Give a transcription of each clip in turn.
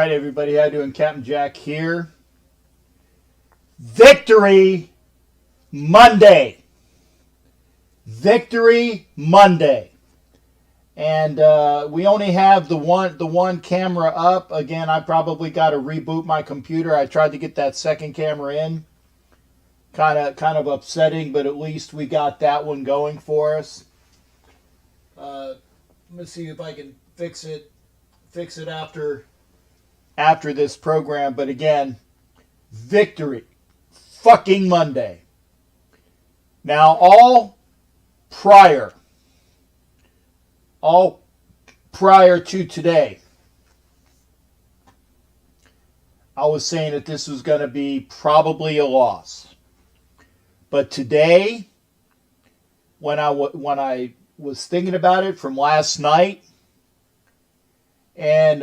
right, everybody. How you doing? Captain Jack here. Victory Monday. Victory Monday. And we only have the one camera up. Again, I probably got to reboot my computer. I tried to get that second camera in. Kind of upsetting, but at least we got that one going for us. Let me see if I can fix it after this program. But again, victory fucking Monday. Now all prior to today, I was saying that this was going to be probably a loss. But today, when I was thinking about it from last night, and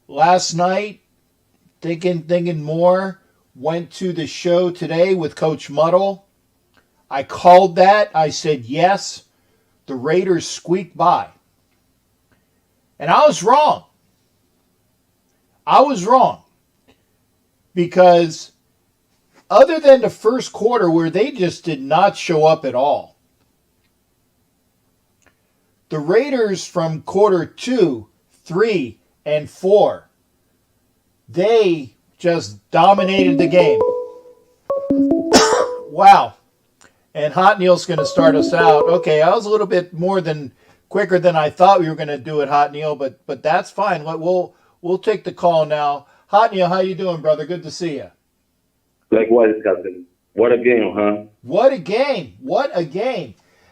last night, thinking more, went to the show today with Coach Muddle. I called that. I said, yes, the Raiders squeaked by. And I was wrong. Because other than the first quarter where they just did not show up at all, the Raiders from quarter 2, 3, and 4, they just dominated the game. Wow. And Hot Neil's going to start us out. Okay, I was a little bit quicker than I thought we were going to do it, Hot Neil, but that's fine. We'll take the call now. Hot Neil, how you doing, brother? Good to see you. Likewise, cousin. What a game, huh? What a game.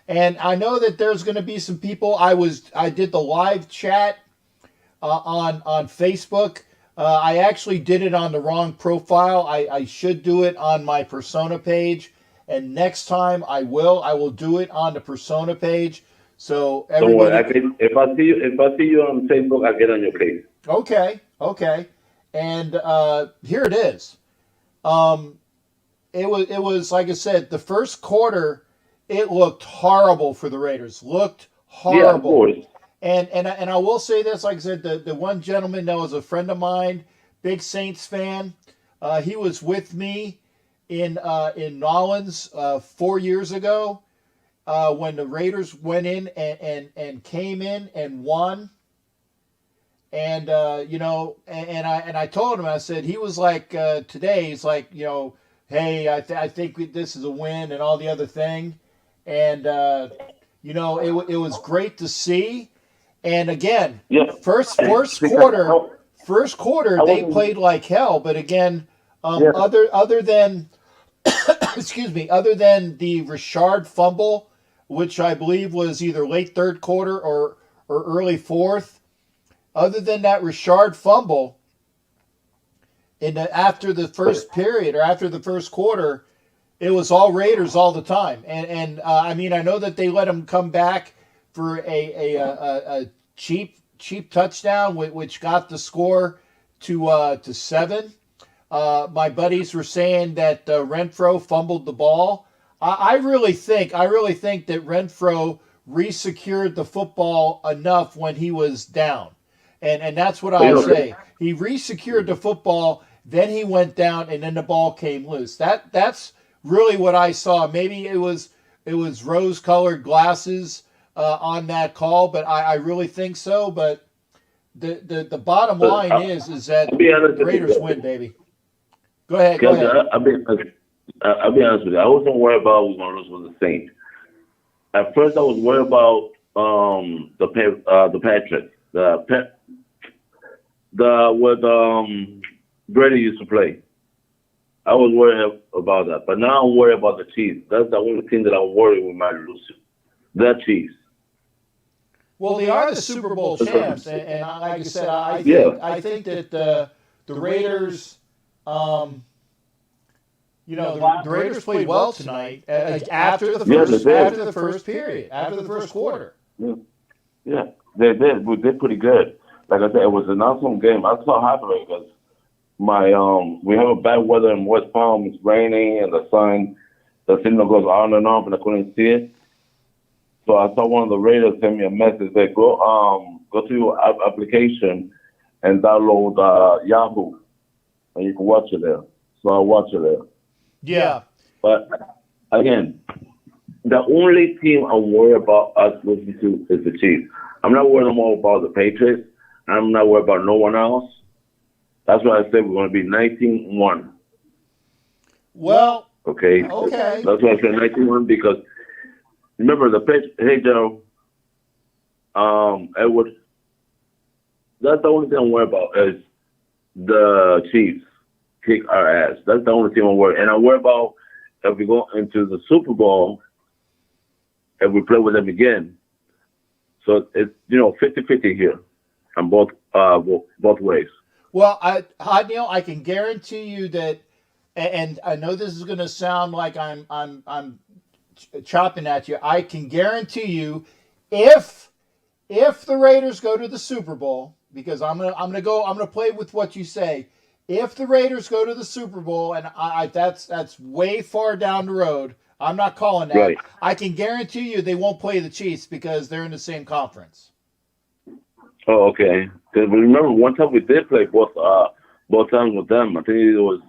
And I know that there's going to be some people. I did the live chat on Facebook. I actually did it on the wrong profile. I should do it on my persona page. And next time I will do it on the persona page. So everybody. Don't worry. If I see you on Facebook, I'll get on your case. Okay. And here it is. It was like I said, the first quarter, it looked horrible for the Raiders. Looked horrible. Yeah, of course. And I will say this, like I said, the one gentleman that was a friend of mine, big Saints fan, he was with me in Nolens 4 years ago when the Raiders went in and came in and won. And and I told him, I said, he was like today, he's like, hey, I think this is a win and all the other thing. And it was great to see. And again, first quarter they played like hell. But again, other than other than the Richard fumble, which I believe was either late third quarter or early fourth, other than that Richard fumble, after the first period or after the first quarter, it was all Raiders all the time. And I mean, I know that they let them come back for a cheap touchdown, which got the score to 7. My buddies were saying that Renfro fumbled the ball. I really think that Renfro resecured the football enough when he was down. And that's what I'll say. He resecured the football, then he went down, and then the ball came loose. That's really what I saw. Maybe it was rose-colored glasses on that call, but I really think so. But the bottom line is that the Raiders win, baby. Go ahead. I'll be honest with you. I wasn't worried about we going to lose with the Saints. At first, I was worried about the Patriots, where Brady used to play. I was worried about that, but now I'm worried about the Chiefs. That's the only thing that I'm worried we might lose. The Chiefs. Well, they are the Super Bowl champs, and like I said, I think that the Raiders, the Raiders played well tonight after the first period, after the first quarter. Yeah, they did. They did pretty good. Like I said, it was an awesome game. I saw happy because we have a bad weather in West Palm. It's raining and the signal goes on and off, and I couldn't see it. So I saw one of the Raiders send me a message that go go to your application and download Yahoo, and you can watch it there. So I watch it there. Yeah. But again, the only team I'm worried about us listening to is the Chiefs. I'm not worried more about the Patriots. I'm not worried about no one else. That's why I said we're going to be 19-1. Well, Okay? okay. That's why I said 19-1 because remember the pitch. Hey, Joe. Edward. That's the only thing I'm worried about is the Chiefs kick our ass. That's the only thing I'm worried. And I'm worried about if we go into the Super Bowl and we play with them again. So it's 50-50 here on both ways. Well, Hot Neil, I can guarantee you that, and I know this is going to sound like I'm chopping at you. I can guarantee you, if the Raiders go to the Super Bowl, because I'm gonna play with what you say. If the Raiders go to the Super Bowl, and that's way far down the road, I'm not calling that. Right. I can guarantee you they won't play the Chiefs because they're in the same conference. Oh, okay. Because remember, one time we did play both times with them. I think it was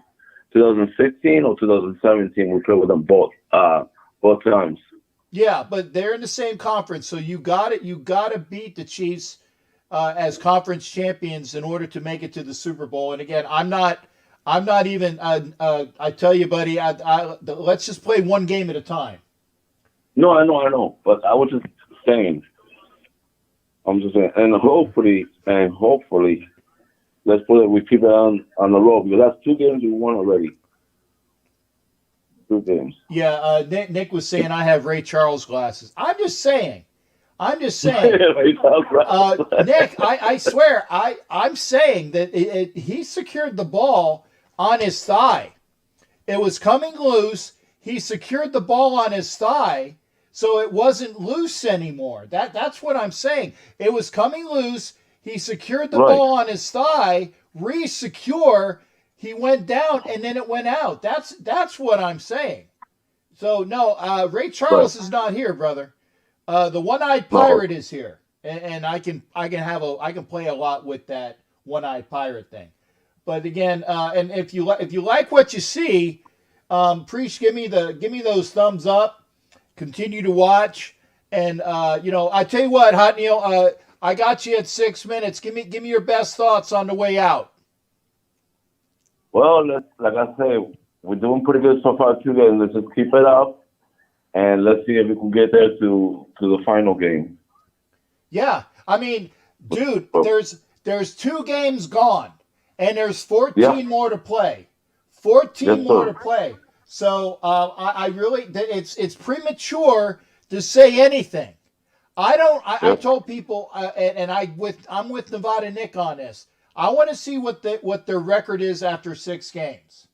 2016 or 2017. We played with them both times. Yeah, but they're in the same conference, so you got to beat the Chiefs as conference champions in order to make it to the Super Bowl. And again, I'm not even. I tell you, buddy, let's just play one game at a time. No, I know. But I was just saying. I'm just saying, and hopefully, let's put it. We keep it on the road because that's 2 games we won already. 2 games. Yeah, Nick was saying I have Ray Charles glasses. I'm just saying. Nick, I swear, I'm saying that he secured the ball on his thigh. It was coming loose. He secured the ball on his thigh, so it wasn't loose anymore. That's what I'm saying. It was coming loose. He secured the ball on his thigh, re-secure. He went down, and then it went out. That's what I'm saying. So no, Ray Charles is not here, brother. The one-eyed pirate is here, and I can play a lot with that one-eyed pirate thing. But again, and if you like what you see, Preach, give me those thumbs up. Continue to watch, and I tell you what, Hot Neil, I got you at 6 minutes. Give me your best thoughts on the way out. Well, like I say, we're doing pretty good so far 2 games. Let's just keep it up. And let's see if we can get there to the final game. Yeah, I mean, dude, there's 2 games gone, and there's 14 more to play. 14 more to play. So I really, it's premature to say anything. I told people, and I'm with Nevada Nick on this. I want to see what their record is after 6 games.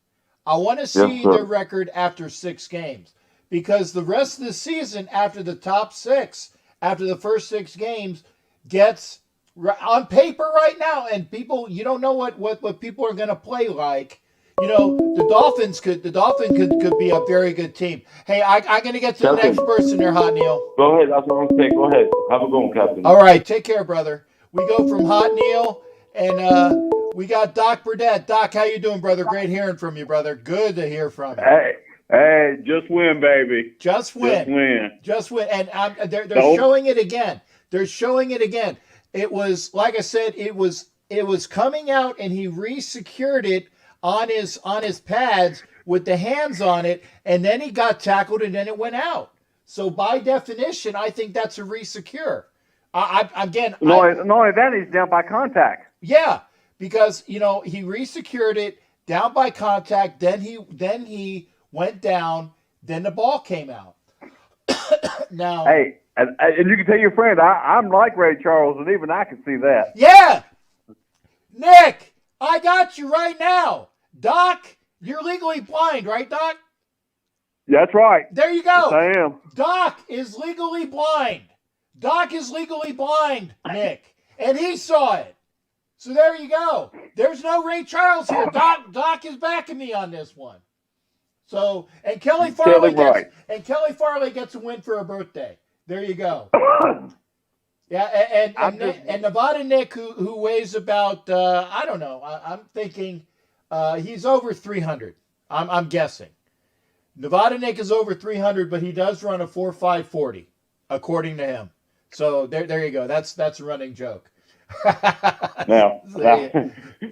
I want to see their record after 6 games. Because the rest of the season, after the top 6, after the first 6 games, gets on paper right now, and people, you don't know what people are going to play like. The Dolphins could be a very good team. Hey, I'm going to get to the next person there, Hot Neil. Go ahead. That's what I'm saying. Go ahead. Have a good one, Captain. All right, take care, brother. We go from Hot Neil, and we got Doc Burdett. Doc, how you doing, brother? Great hearing from you, brother. Good to hear from you. Hey, just win, baby. Just win. And they're showing it again. They're showing it again. It was, like I said, it was coming out, and he re-secured it on his pads with the hands on it, and then he got tackled, and then it went out. So by definition, I think that's a re-secure. Not only that, he's down by contact. Yeah, because he re-secured it down by contact. Then he went down. Then the ball came out. Now, hey, and you can tell your friend, I'm like Ray Charles, and even I can see that. Yeah, Nick, I got you right now. Doc, you're legally blind, right, Doc? That's right. There you go. Yes, I am. Doc is legally blind. Nick, and he saw it. So there you go. There's no Ray Charles here. Doc is backing me on this one. So, and Kelly Farley gets a win for her birthday. There you go. Yeah, and Nevada Nick, who weighs about I don't know, I'm thinking he's over 300. I'm guessing. Nevada Nick is over 300, but he does run a 4.540, according to him. So there you go. That's a running joke. Now,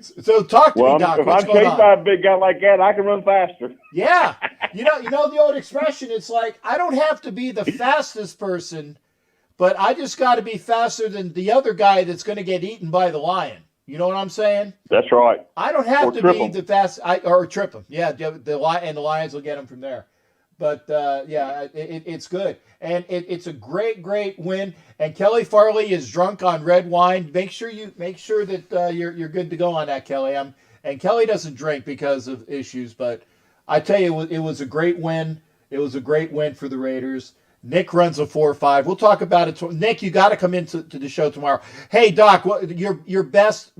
So talk to me, Doc. if What's I'm going chased on? by a big guy like that, I can run faster. Yeah, you know the old expression. It's like I don't have to be the fastest person, but I just got to be faster than the other guy that's going to get eaten by the lion. You know what I'm saying? That's right. I don't have Or to trip be 'em. the fast. Or trip him. Yeah, the Lions will get him from there. But yeah, it's good, and it's a great win. And Kelly Farley is drunk on red wine. Make sure that you're good to go on that, Kelly. And Kelly doesn't drink because of issues, but I tell you, it was a great win. It was a great win for the Raiders. Nick runs a 4.5. We'll talk about it. Nick, you got to come into the show tomorrow. Hey, Doc, what your best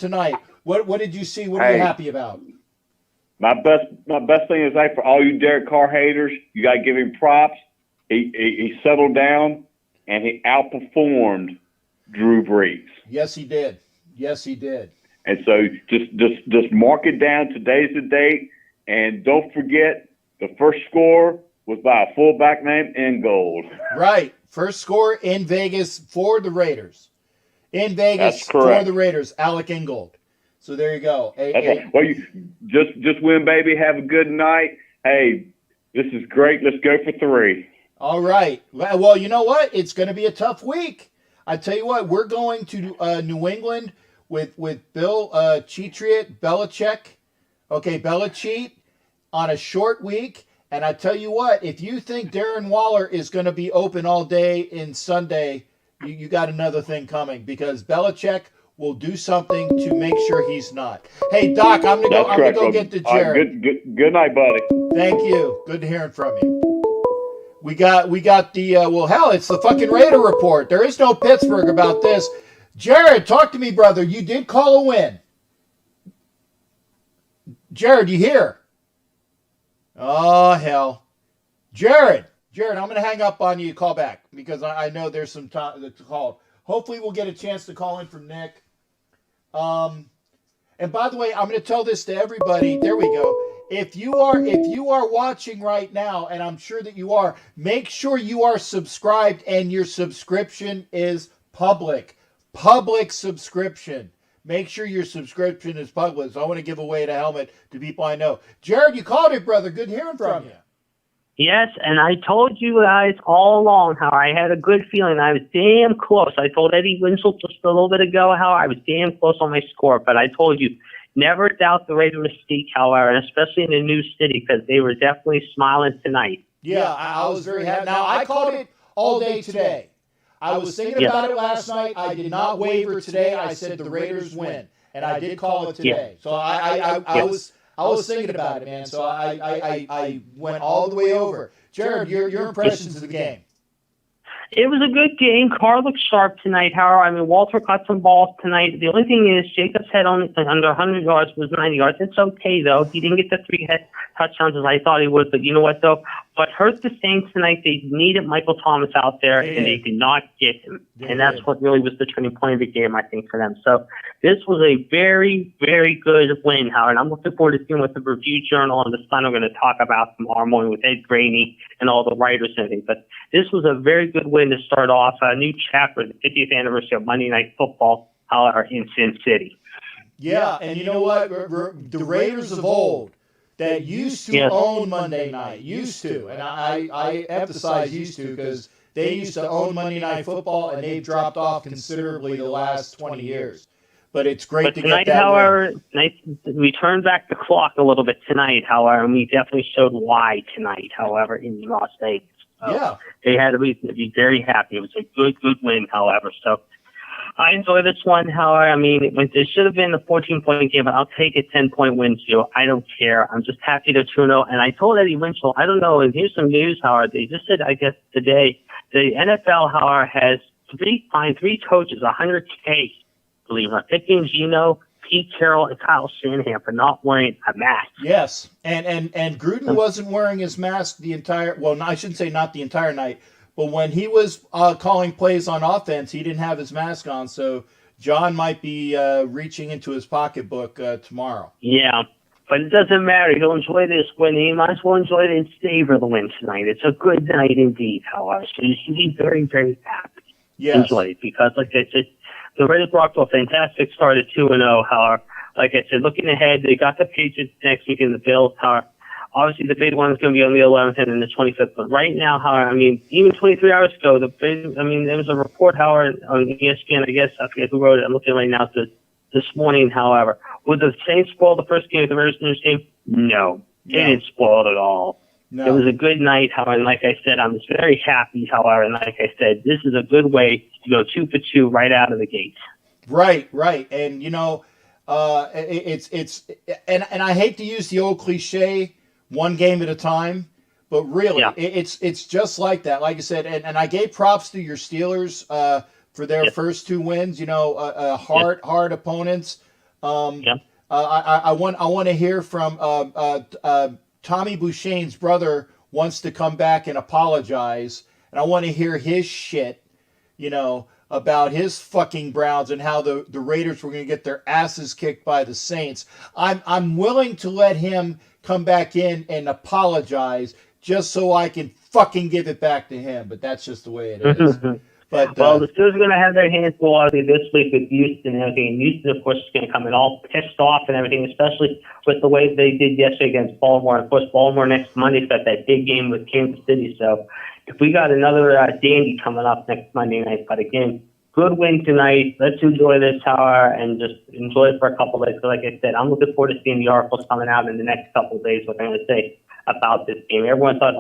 tonight? What did you see? What are you happy about? My best thing is for all you Derek Carr haters, you got to give him props. He settled down and he outperformed Drew Brees. Yes, he did. Yes, he did. And so just mark it down. Today's the date, and don't forget the first score was by a fullback named Ingold. Right, first score in Vegas for the Raiders. In Vegas That's correct. for the Raiders, Alec Ingold. So there you go. Well, you just win, baby. Have a good night. Hey, this is great. Let's go for 3. All right. Well, you know what? It's going to be a tough week. I tell you what, we're going to New England with Bill Cheatriot, Belichick. Okay, Belichick on a short week. And I tell you what, if you think Darren Waller is going to be open all day in Sunday, you got another thing coming because Belichick will do something to make sure he's not. Hey, Doc, I'm gonna go get to Jared. Good night, buddy. Thank you. Good hearing from you. We got the well, hell, it's the fucking Raider report. There is no Pittsburgh about this. Jared, talk to me, brother. You did call a win. Jared, you here? Oh hell, Jared, I'm gonna hang up on you. Call back because I know there's some time to call. Hopefully, we'll get a chance to call in from Nick. And by the way, I'm going to tell this to everybody. There we go. If you are watching right now, and I'm sure that you are, make sure you are subscribed and your subscription is public. Public subscription. Make sure your subscription is public. So I want to give away the helmet to people I know. Jared, you called it, brother. Good hearing from you. Yes, and I told you guys all along how I had a good feeling. I was damn close. I told Eddie Winslow just a little bit ago how I was damn close on my score, but I told you, never doubt the Raider mystique, however, and especially in a new city, because they were definitely smiling tonight. Yeah, I was very happy. Now, I called it all day today. I was thinking about it last night. I did not waver today. I said the Raiders win, and I did call it today. So I was thinking about it, man. So I went all the way over. Jared, your impressions of the game. It was a good game. Carr looked sharp tonight, however. I mean, Walter caught some balls tonight. The only thing is Jacobs had only under 100 yards, was 90 yards. It's okay, though. He didn't get the 3 touchdowns as I thought he would. But you know what, though? What hurt the Saints tonight, they needed Michael Thomas out there, and they did not get him. And that's what really was the turning point of the game, I think, for them. So this was a very, very good win, Howard. I'm looking forward to seeing what the Review Journal and the Sun are going to talk about tomorrow morning with Ed Graney and all the writers and everything. But this was a very good win to start off a new chapter, the 50th anniversary of Monday Night Football, however, in Sin City. Yeah, and you know what? The Raiders of old that used to own Monday night, used to, and I emphasize used to because they used to own Monday Night Football, and they've dropped off considerably the last 20 years. But it's great to tonight, get that however, we turned back the clock a little bit tonight, however, and we definitely showed why tonight, however, in Las Vegas. So they had to be very happy. It was a good win, however. So I enjoy this one, however. I mean, it should have been a 14-point game, but I'll take a 10-point win, too. I don't care. I'm just happy to 2-0. And I told Eddie Winslow, I don't know, and here's some news, however. They just said, I guess, today, the NFL, however, has fined 3 coaches $100K, believe it or not. Vic Gino, Pete Carroll, and Kyle Shanahan for not wearing a mask. Yes, and Gruden wasn't wearing his mask the entire. Well, I shouldn't say not the entire night, But when he was calling plays on offense, he didn't have his mask on, so John might be reaching into his pocketbook tomorrow. Yeah, but it doesn't matter. He'll enjoy this win. He might as well enjoy it and savor the win tonight. It's a good night indeed, however. So you should be very, very happy. Yes. Enjoy it because, like I said, the Raiders brought to a fantastic start at 2-0. However, like I said, looking ahead, they got the Patriots next week in the Bills. However, obviously the big one is going to be on the 11th and then the 25th. But right now, however, I mean, even 23 hours ago, there was a report, however, on ESPN. I guess I forget who wrote it. I'm looking right now this morning. However, would the Saints spoil the first game of the Raiders game? No, they didn't spoil it at all. No. It was a good night, however, and like I said, I'm just very happy, however, and like I said, this is a good way to go 2 for 2 right out of the gate. Right, and and I hate to use the old cliche, one game at a time, but really, it's just like that. Like I said, and I gave props to your Steelers for their first 2 wins. Hard opponents. I want to hear from Tommy Bouchane's brother wants to come back and apologize, and I want to hear his shit, about his fucking Browns and how the Raiders were going to get their asses kicked by the Saints. I'm willing to let him come back in and apologize just so I can fucking give it back to him, but that's just the way it is. But the Steelers are going to have their hands full obviously this week with Houston and everything. And Houston, of course, is going to come in all pissed off and everything, especially with the way they did yesterday against Baltimore. And of course, Baltimore next Monday's got that big game with Kansas City. So if we got another dandy coming up next Monday night, but again, good win tonight. Let's enjoy this hour and just enjoy it for a couple of days. So like I said, I'm looking forward to seeing the articles coming out in the next couple of days, what they're going to say about this game. Everyone thought,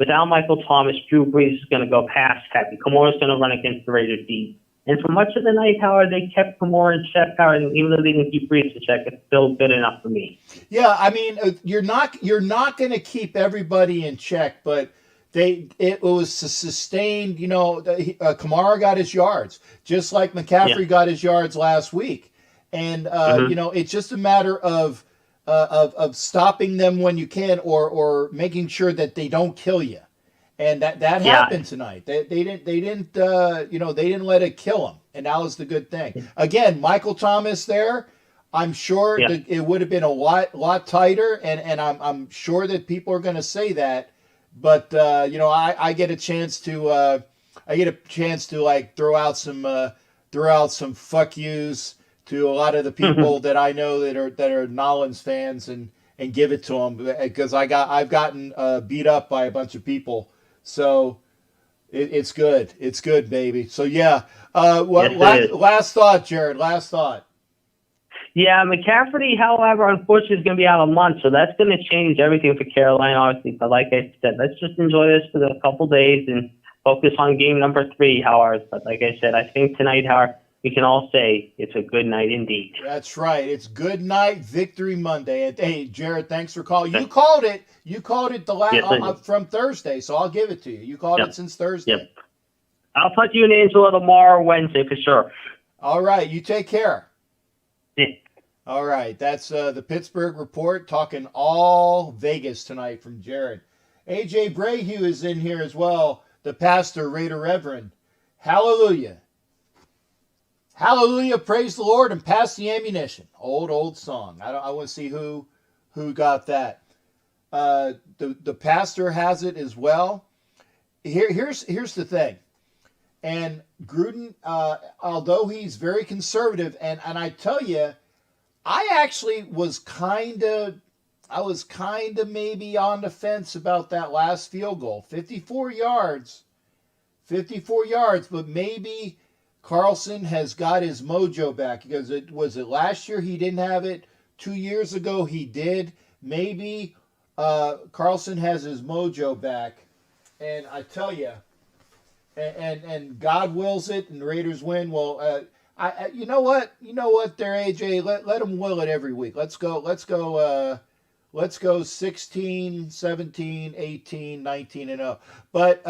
without Michael Thomas, Drew Brees is going to go past Happy. Kamara's going to run against the Raiders D. And for much of the night, however, they kept Kamara in check, however, and even though they didn't keep Brees in check, it's still good enough for me. Yeah, I mean, you're not going to keep everybody in check, but it was sustained. Kamara got his yards, just like McCaffrey got his yards last week, and it's just a matter of stopping them when you can, or making sure that they don't kill you, and that happened tonight. They didn't let it kill them, and that was the good thing. Again, Michael Thomas there, I'm sure that it would have been a lot tighter, and I'm sure that people are going to say that, but I get a chance to like throw out some fuck yous to a lot of the people that I know that are Nollins fans and give it to them, because I've gotten beat up by a bunch of people, so it's good. It's good, baby. So yeah. Last thought, Jared. Last thought. Yeah, McCaffrey, however, unfortunately, is going to be out a month, so that's going to change everything for Carolina, obviously. But like I said, let's just enjoy this for a couple days and focus on game number 3, however. But like I said, I think tonight, however, we can all say it's a good night indeed. That's right. It's Good Night Victory Monday. And hey, Jared, thanks for calling. You called it. You called it from Thursday, so I'll give it to you. You called it since Thursday. Yep. I'll put you an Angela tomorrow, Wednesday for sure. All right. You take care. Yeah. All right. That's the Pittsburgh Report, talking all Vegas tonight from Jared. AJ Brayhew is in here as well, the pastor, Raider Reverend. Hallelujah. Hallelujah, praise the Lord, and pass the ammunition. Old song. I want to see who got that. The pastor has it as well. Here's the thing. And Gruden, although he's very conservative, and I tell you, I actually was kind of maybe on the fence about that last field goal. 54 yards, but maybe Carlson has got his mojo back, because it last year he didn't have it. 2 years ago he did. Maybe Carlson has his mojo back, and I tell you, and God wills it, and the Raiders win. Well, you know what there, AJ, let them will it every week. Let's go 16, 17, 18, 19-0. But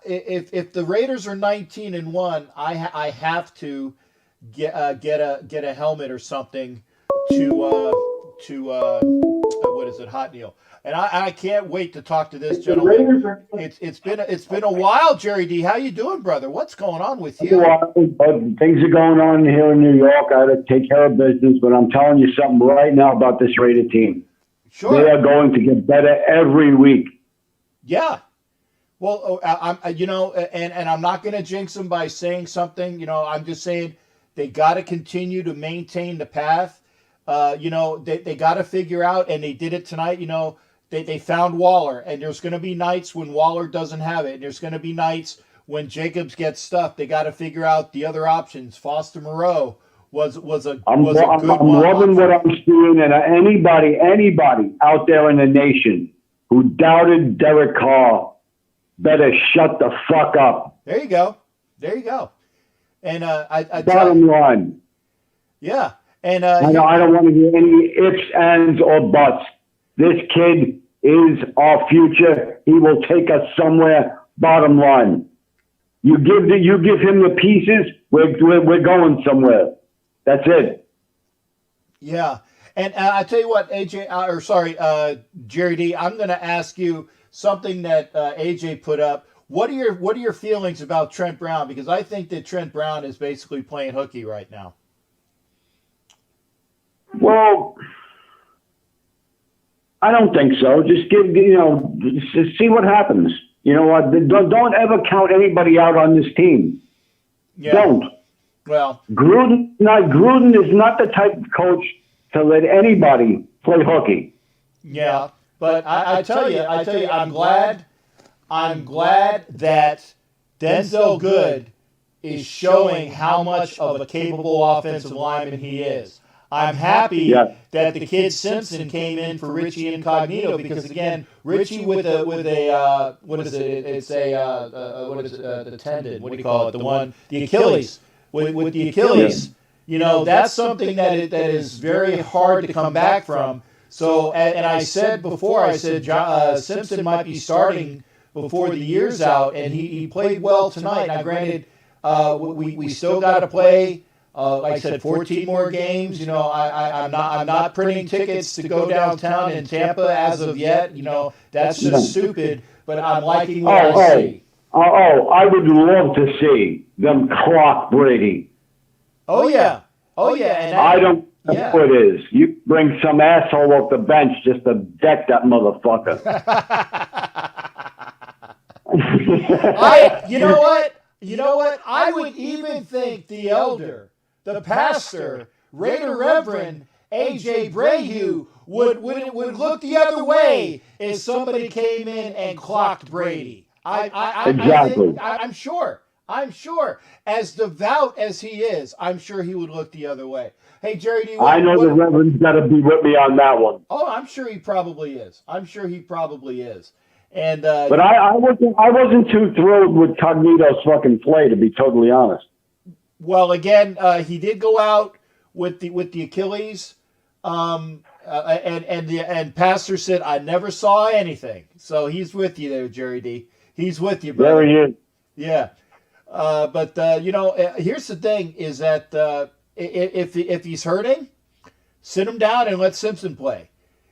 if the Raiders are 19-1, I have to get a helmet or something to what is is it Hot Neil? And I can't wait to talk to this The gentleman. Raiders are It's been a while, Jerry D. How you doing, brother? What's going on with you? Well, things are going on here in New York. I had to take care of business, but I'm telling you something right now about this Raider team. Sure. They are going to get better every week. Yeah. Well, and I'm not going to jinx them by saying something. I'm just saying they got to continue to maintain the path. They got to figure out, and they did it tonight. They found Waller, and there's going to be nights when Waller doesn't have it, and there's going to be nights when Jacobs gets stuffed. They got to figure out the other options. Foster Moreau was a good I'm loving what I'm seeing, and anybody out there in the nation who doubted Derek Carr better shut the fuck up. There you go. And Bottom line. Yeah. And I don't want to hear any ifs, ands, or buts. This kid is our future. He will take us somewhere. Bottom line. You give him the pieces. We're going somewhere. That's it. Yeah. And I tell you what, Jerry D, I'm going to ask you something that AJ put up. What are your feelings about Trent Brown? Because I think that Trent Brown is basically playing hooky right now. Well, I don't think so. Just just see what happens. You know what? Don't ever count anybody out on this team. Yeah. Don't. Well, Gruden is not the type of coach to let anybody play hooky. Yeah, but I tell you, I'm glad that Denzel Good is showing how much of a capable offensive lineman he is. I'm happy that the kid Simpson came in for Richie Incognito because again, Richie with a what is it? It's the tendon. What do you call it? The Achilles. With the Achilles, that's something that is very hard to come back from. So, and I said before, Simpson might be starting before the year's out, and he played well tonight. Now, granted, we still got to play. Like I said, 14 more games. I'm not printing tickets to go downtown in Tampa as of yet. That's just stupid. But I'm liking what I see. I would love to see them clock Brady. Oh yeah. And I don't know who it is. You bring some asshole off the bench just to deck that motherfucker. You know what? I would even think the elder, the pastor, Raider Reverend AJ Brayhew would look the other way if somebody came in and clocked Brady. Exactly. I'm sure. As devout as he is, I'm sure he would look the other way. Hey, Jerry, I know the Reverend's got to be with me on that one. Oh, I'm sure he probably is. And but I wasn't too thrilled with Cognito's fucking play, to be totally honest. Well, again, he did go out with the Achilles, and Pastor said I never saw anything. So he's with you there, Jerry D. He's with you, brother. There he is. Yeah, but here's the thing: is that if he's hurting, sit him down and let Simpson play.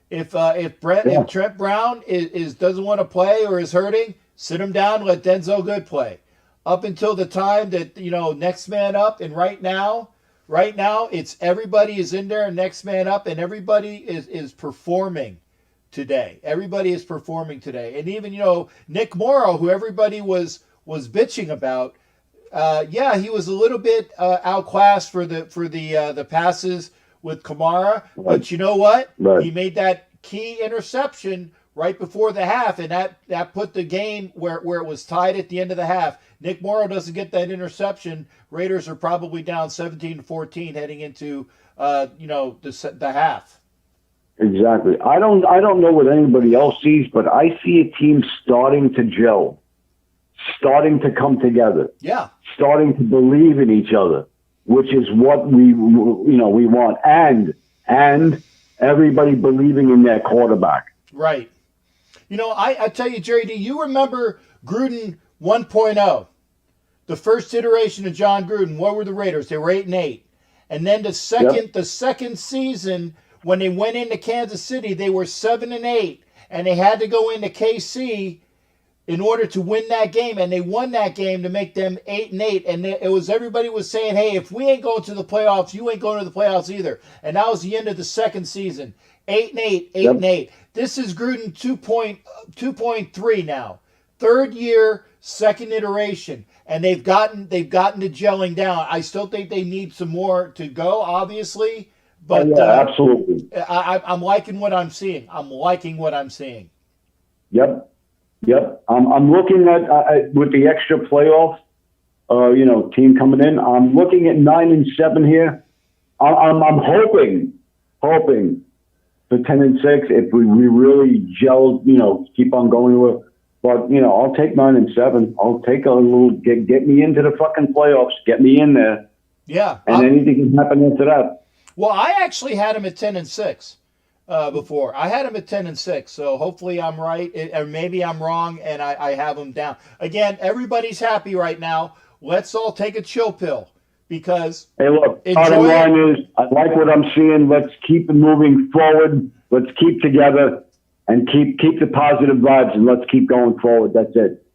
If Trent Brown doesn't want to play or is hurting, sit him down and let Denzel Good play. Up until the time that next man up, and right now it's everybody is in there and next man up, and everybody is performing today. Everybody is performing today, and even Nick Morrow, who everybody was bitching about. He was a little bit outclassed for the passes with Kamara, but you know what? Right. He made that key interception right before the half, and that put the game where it was tied at the end of the half. Nick Morrow doesn't get that interception. Raiders are probably down 17-14 heading into the half. Exactly. I don't know what anybody else sees, but I see a team starting to gel, starting to come together. Yeah. Starting to believe in each other, which is what we want, and everybody believing in their quarterback. Right. I tell you, Jerry, do you remember Gruden 1.0? The first iteration of John Gruden. What were the Raiders? They were 8-8, and then the second season when they went into Kansas City, they were 7-8, and they had to go into KC in order to win that game, and they won that game to make them 8-8. And it was everybody was saying, "Hey, if we ain't going to the playoffs, you ain't going to the playoffs either." And that was the end of the second season. 8-8, 8-8. This is Gruden 2.3 now, third year, second iteration, and they've gotten to gelling down. I still think they need some more to go, obviously, but absolutely. I'm liking what I'm seeing. I'm liking what I'm seeing. Yep. I'm looking at with the extra playoff, team coming in. I'm looking at 9-7 here. I'm hoping for 10-6 if we really gel, keep on going with. But I'll take 9-7. I'll take a little get me into the fucking playoffs. Get me in there. Yeah. And anything can happen after that. Well, I actually had him at 10-6. Before. I had him at 10-6, so hopefully I'm right, or maybe I'm wrong, and I have him down. Again, everybody's happy right now. Let's all take a chill pill because. Hey, look. Bottom line is, I like what I'm seeing. Let's keep moving forward. Let's keep together and keep the positive vibes, and let's keep going forward. That's it.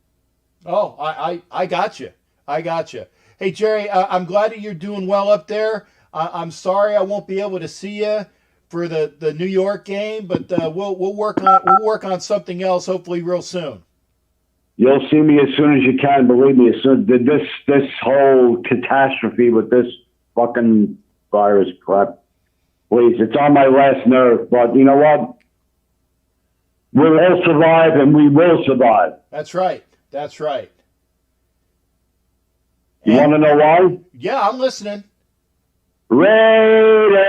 Oh, I got you. I got you. Hey, Jerry, I'm glad that you're doing well up there. I'm sorry I won't be able to see you for the New York game, but we'll work on something else hopefully real soon. You'll see me as soon as you can. Believe me, as soon this whole catastrophe with this fucking virus crap. Please, it's on my last nerve. But you know what? We'll all survive, and we will survive. That's right. That's right. You want to know why? Yeah, I'm listening. Raiders!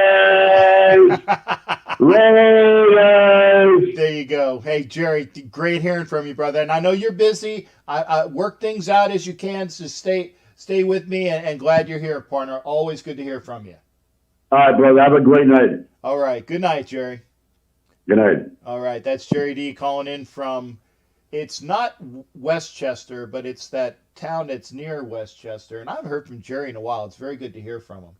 Raiders! There you go. Hey, Jerry, great hearing from you, brother. And I know you're busy. I work things out as you can, so stay with me, and glad you're here, partner. Always good to hear from you. All right, brother. Have a great night. All right. Good night, Jerry. Good night. All right. That's Jerry D calling in from, it's not Westchester, but it's that town that's near Westchester. And I haven't heard from Jerry in a while. It's very good to hear from him.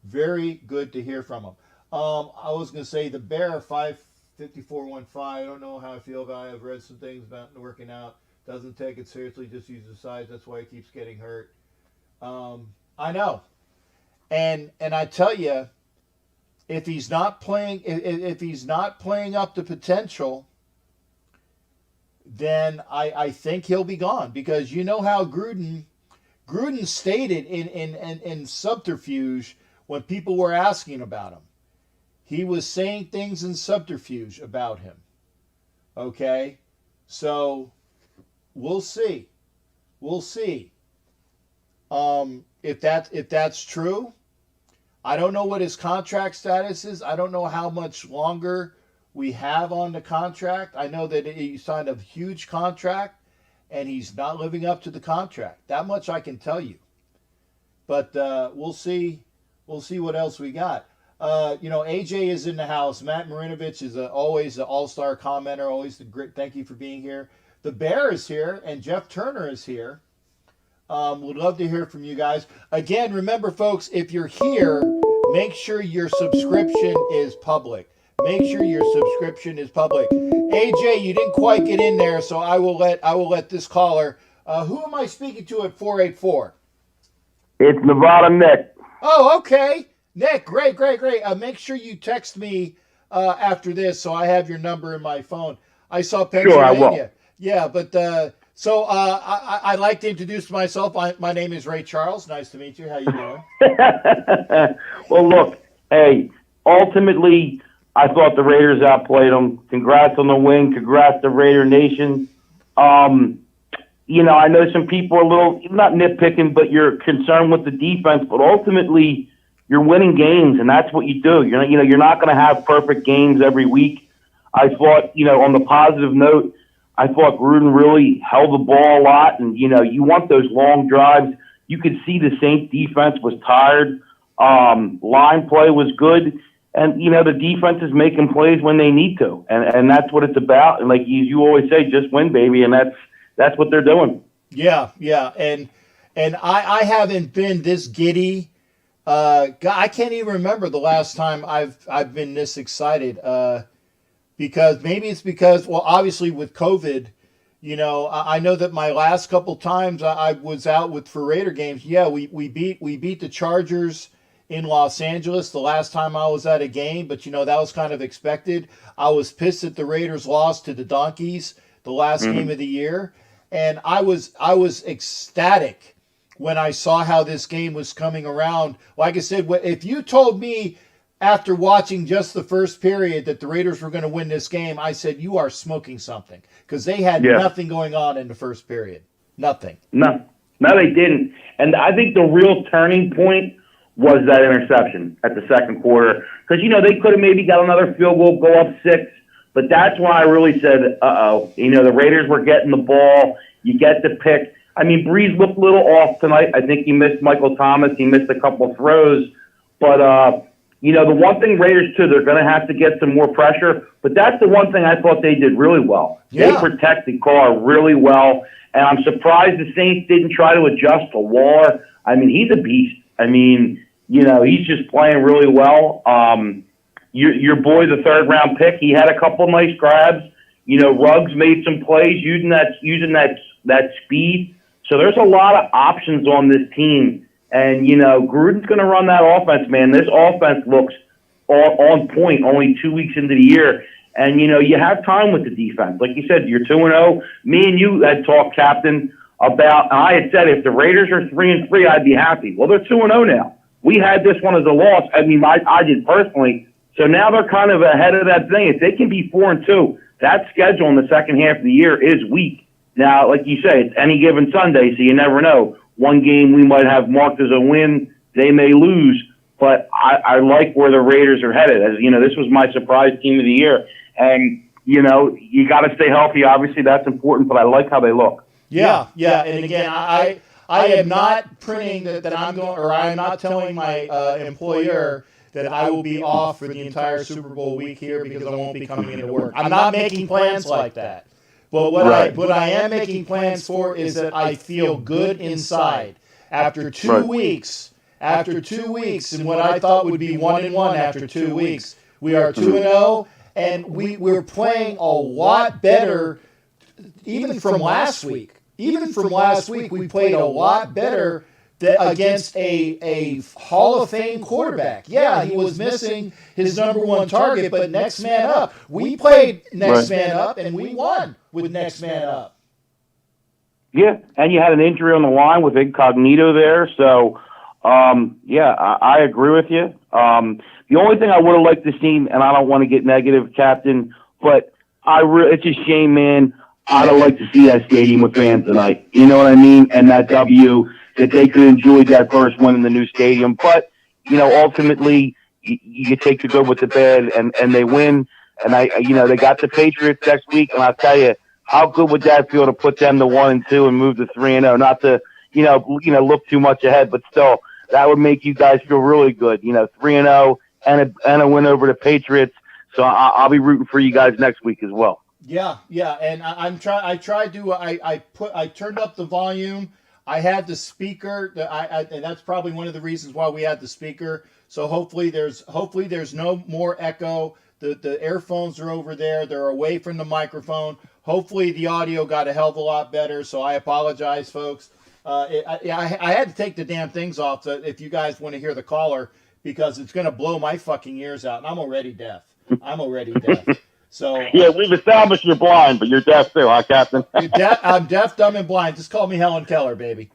Very good to hear from him. I was going to say the Bear 55415. I don't know how I feel about it. I've read some things about working out. Doesn't take it seriously. Just uses size. That's why he keeps getting hurt. I know. And I tell you, if he's not playing up to potential, then I think he'll be gone, because you know how Gruden stated in subterfuge when people were asking about him. He was saying things in subterfuge about him. Okay? So we'll see. We'll see. If that's true. I don't know what his contract status is. I don't know how much longer we have on the contract. I know that he signed a huge contract and he's not living up to the contract. That much I can tell you. But we'll see. We'll see what else we got. AJ is in the house. Matt Marinovich is always an all-star commenter. Always the great. Thank you for being here. The Bear is here, and Jeff Turner is here. Would love to hear from you guys. Again, remember, folks, if you're here, make sure your subscription is public. Make sure your subscription is public. AJ, you didn't quite get in there, so I will let this caller. Who am I speaking to at 484? It's Nevada Nick. Oh, okay. Nick, great. Make sure you text me after this so I have your number in my phone. I saw Pennsylvania. Sure, I will. Yeah, but so I'd like to introduce myself. My name is Ray Charles. Nice to meet you. How you doing? Well, look, hey, ultimately, I thought the Raiders outplayed them. Congrats on the win. Congrats to Raider Nation. I know some people are a little, not nitpicking, but you're concerned with the defense, but ultimately you're winning games, and that's what you do. You're not going to have perfect games every week. I thought, on the positive note, I thought Gruden really held the ball a lot, and, you want those long drives. You could see the Saints defense was tired. Line play was good, and, the defense is making plays when they need to, and that's what it's about. And like you always say, just win, baby, and that's what they're doing. Yeah, and I haven't been this giddy I can't even remember the last time I've been this excited. Because maybe it's because, well, obviously with COVID, I know that my last couple times I was out for Raider games. Yeah, we beat the Chargers in Los Angeles the last time I was at a game, but that was kind of expected. I was pissed that the Raiders lost to the Donkeys the last game of the year, and I was ecstatic when I saw how this game was coming around. Like I said, if you told me after watching just the first period that the Raiders were going to win this game, I said, you are smoking something, because they had nothing going on in the first period. Nothing. No, they didn't. And I think the real turning point was that interception at the second quarter, because, they could have maybe got another field goal, go up 6, but that's why I really said, the Raiders were getting the ball. You get the pick. I mean, Breeze looked a little off tonight. I think he missed Michael Thomas. He missed a couple of throws. But, the one thing Raiders, too, they're going to have to get some more pressure. But that's the one thing I thought they did really well. Yeah. They protected Carr really well. And I'm surprised the Saints didn't try to adjust to Waller. I mean, he's a beast. I mean, he's just playing really well. Your boy, the third-round pick, he had a couple nice grabs. Ruggs made some plays using that speed. So there's a lot of options on this team. And, Gruden's going to run that offense, man. This offense looks on point only 2 weeks into the year. And, you have time with the defense. Like you said, you're 2-0. Me and you had talked, Captain, about, and I had said if the Raiders are 3-3, I'd be happy. Well, they're 2-0 now. We had this one as a loss. I mean, I did personally. So now they're kind of ahead of that thing. If they can be 4-2, that schedule in the second half of the year is weak. Now, like you say, it's any given Sunday, so you never know. One game we might have marked as a win, they may lose. But I like where the Raiders are headed. As this was my surprise team of the year. And, you got to stay healthy. Obviously, that's important, but I like how they look. Yeah. And again, I am not printing that I'm going, or I'm not telling my employer that I will be off for the entire Super Bowl week here because I won't be coming into work. I'm not making plans like that. But what I am making plans for is that I feel good inside after 2 weeks. After 2 weeks, and what I thought would be 1-1 after 2 weeks, we are 2-0, and we're playing a lot better. Even from last week, we played a lot better against a Hall of Fame quarterback. Yeah, he was missing his number one target, but next man up. We played next man up, and we won with next man up. Yeah, and you had an injury on the line with Incognito there, so I agree with you. The only thing I would have liked to see, and I don't want to get negative, Captain, but it's a shame, man. I'd have liked to see that stadium with fans tonight. You know what I mean? And that W, that they could enjoy that first one in the new stadium. But, ultimately, you take the good with the bad, and they win. And they got the Patriots next week, and I'll tell you, how good would that feel to put them to 1-2 and move to 3-0? Not to, look too much ahead, but still, that would make you guys feel really good. 3-0 and a win over the Patriots. So I'll be rooting for you guys next week as well. Yeah, and I turned up the volume. I had the speaker, and that's probably one of the reasons why we had the speaker. So hopefully there's no more echo. The earphones are over there. They're away from the microphone. Hopefully the audio got a hell of a lot better. So I apologize, folks. I had to take the damn things off if you guys want to hear the caller, because it's going to blow my fucking ears out, and I'm already deaf. So yeah, we've established you're blind, but you're deaf too, huh, Captain? I'm deaf, dumb, and blind. Just call me Helen Keller, baby.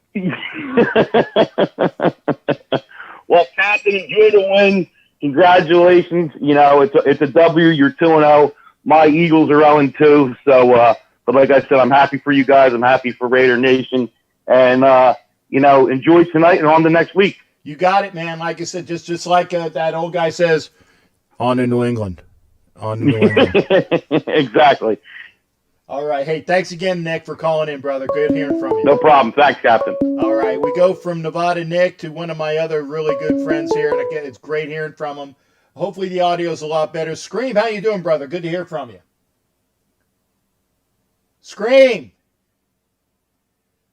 Well, Captain, enjoy the win. Congratulations. It's a W. You're 2-0. My Eagles are 0-2. So, but like I said, I'm happy for you guys. I'm happy for Raider Nation. And, enjoy tonight and on to next week. You got it, man. Like I said, just like that old guy says, on to New England. On to New England. Exactly. All right. Hey, thanks again, Nick, for calling in, brother. Good hearing from you. No problem. Thanks, Captain. All right. We go from Nevada Nick to one of my other really good friends here. And again, it's great hearing from him. Hopefully the audio is a lot better. Scream, how you doing, brother? Good to hear from you. Scream.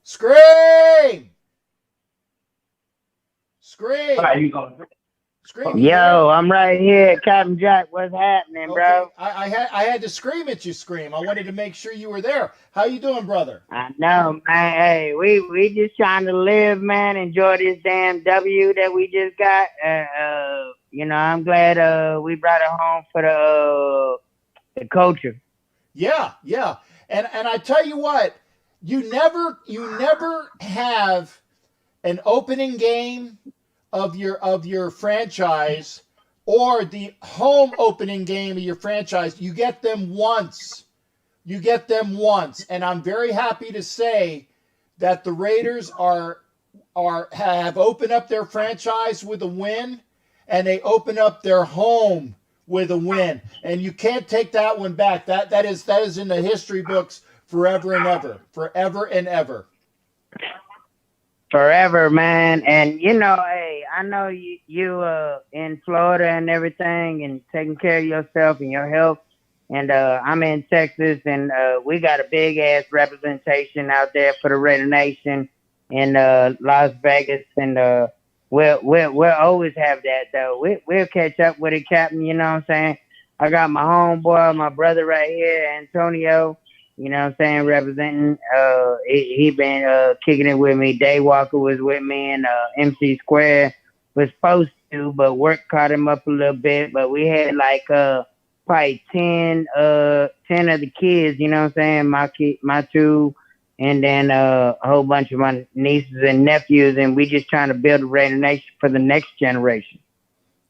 Scream. Scream. Right, you going? Scream, you there? Yo, I'm right here, Captain Jack. What's happening, Okay. bro? I had to scream at you, Scream. I wanted to make sure you were there. How you doing, brother? I know, man. Hey, we just trying to live, man. Enjoy this damn W that we just got. I'm glad we brought it home for the culture. Yeah, yeah. And I tell you what, you never have an opening game of your franchise or the home opening game of your franchise. You get them once. You get them once. And I'm very happy to say that the Raiders have opened up their franchise with a win, and they open up their home with a win. And you can't take that one back. That is in the history books forever and ever. Forever and ever. Forever, man. And hey, I know you in Florida and everything, and taking care of yourself and your health. And I'm in Texas, and we got a big ass representation out there for the Raider Nation in Las Vegas, and we'll always have that though. We'll catch up with it, Captain. You know what I'm saying? I got my homeboy, my brother right here, Antonio. You know what I'm saying? Representing. He been kicking it with me. Day Walker was with me, and MC Square was supposed to, but work caught him up a little bit. But we had like probably 10 of the kids. You know what I'm saying? My two, and then a whole bunch of my nieces and nephews, and we just trying to build a Raider Nation for the next generation.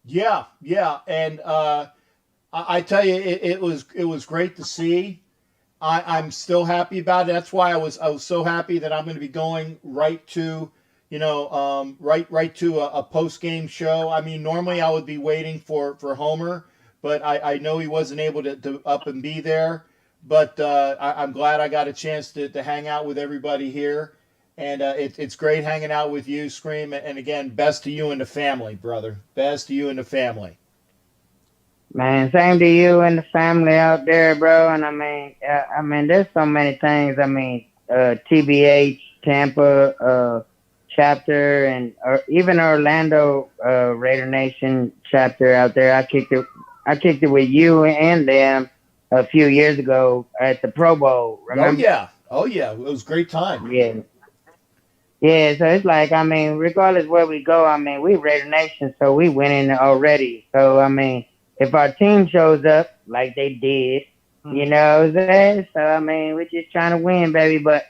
Yeah, yeah, and I tell you, it was great to see. I'm still happy about it. That's why I was so happy that I'm going to be going right to, right to a post game show. I mean, normally I would be waiting for Homer, but I know he wasn't able to up and be there. But I'm glad I got a chance to hang out with everybody here, and it's great hanging out with you, Scream. And again, best to you and the family, brother. Best to you and the family. Man, same to you and the family out there, bro. And I mean, there's so many things. I mean, TBH, Tampa chapter, and even Orlando Raider Nation chapter out there. I kicked it with you and them a few years ago at the Pro Bowl. Remember? Oh yeah, it was a great time. Yeah. Yeah, so it's like, I mean, regardless where we go, I mean, we Raider Nation, so we winning already. So, I mean, if our team shows up like they did, you know what I'm saying? So, I mean, we're just trying to win, baby. But,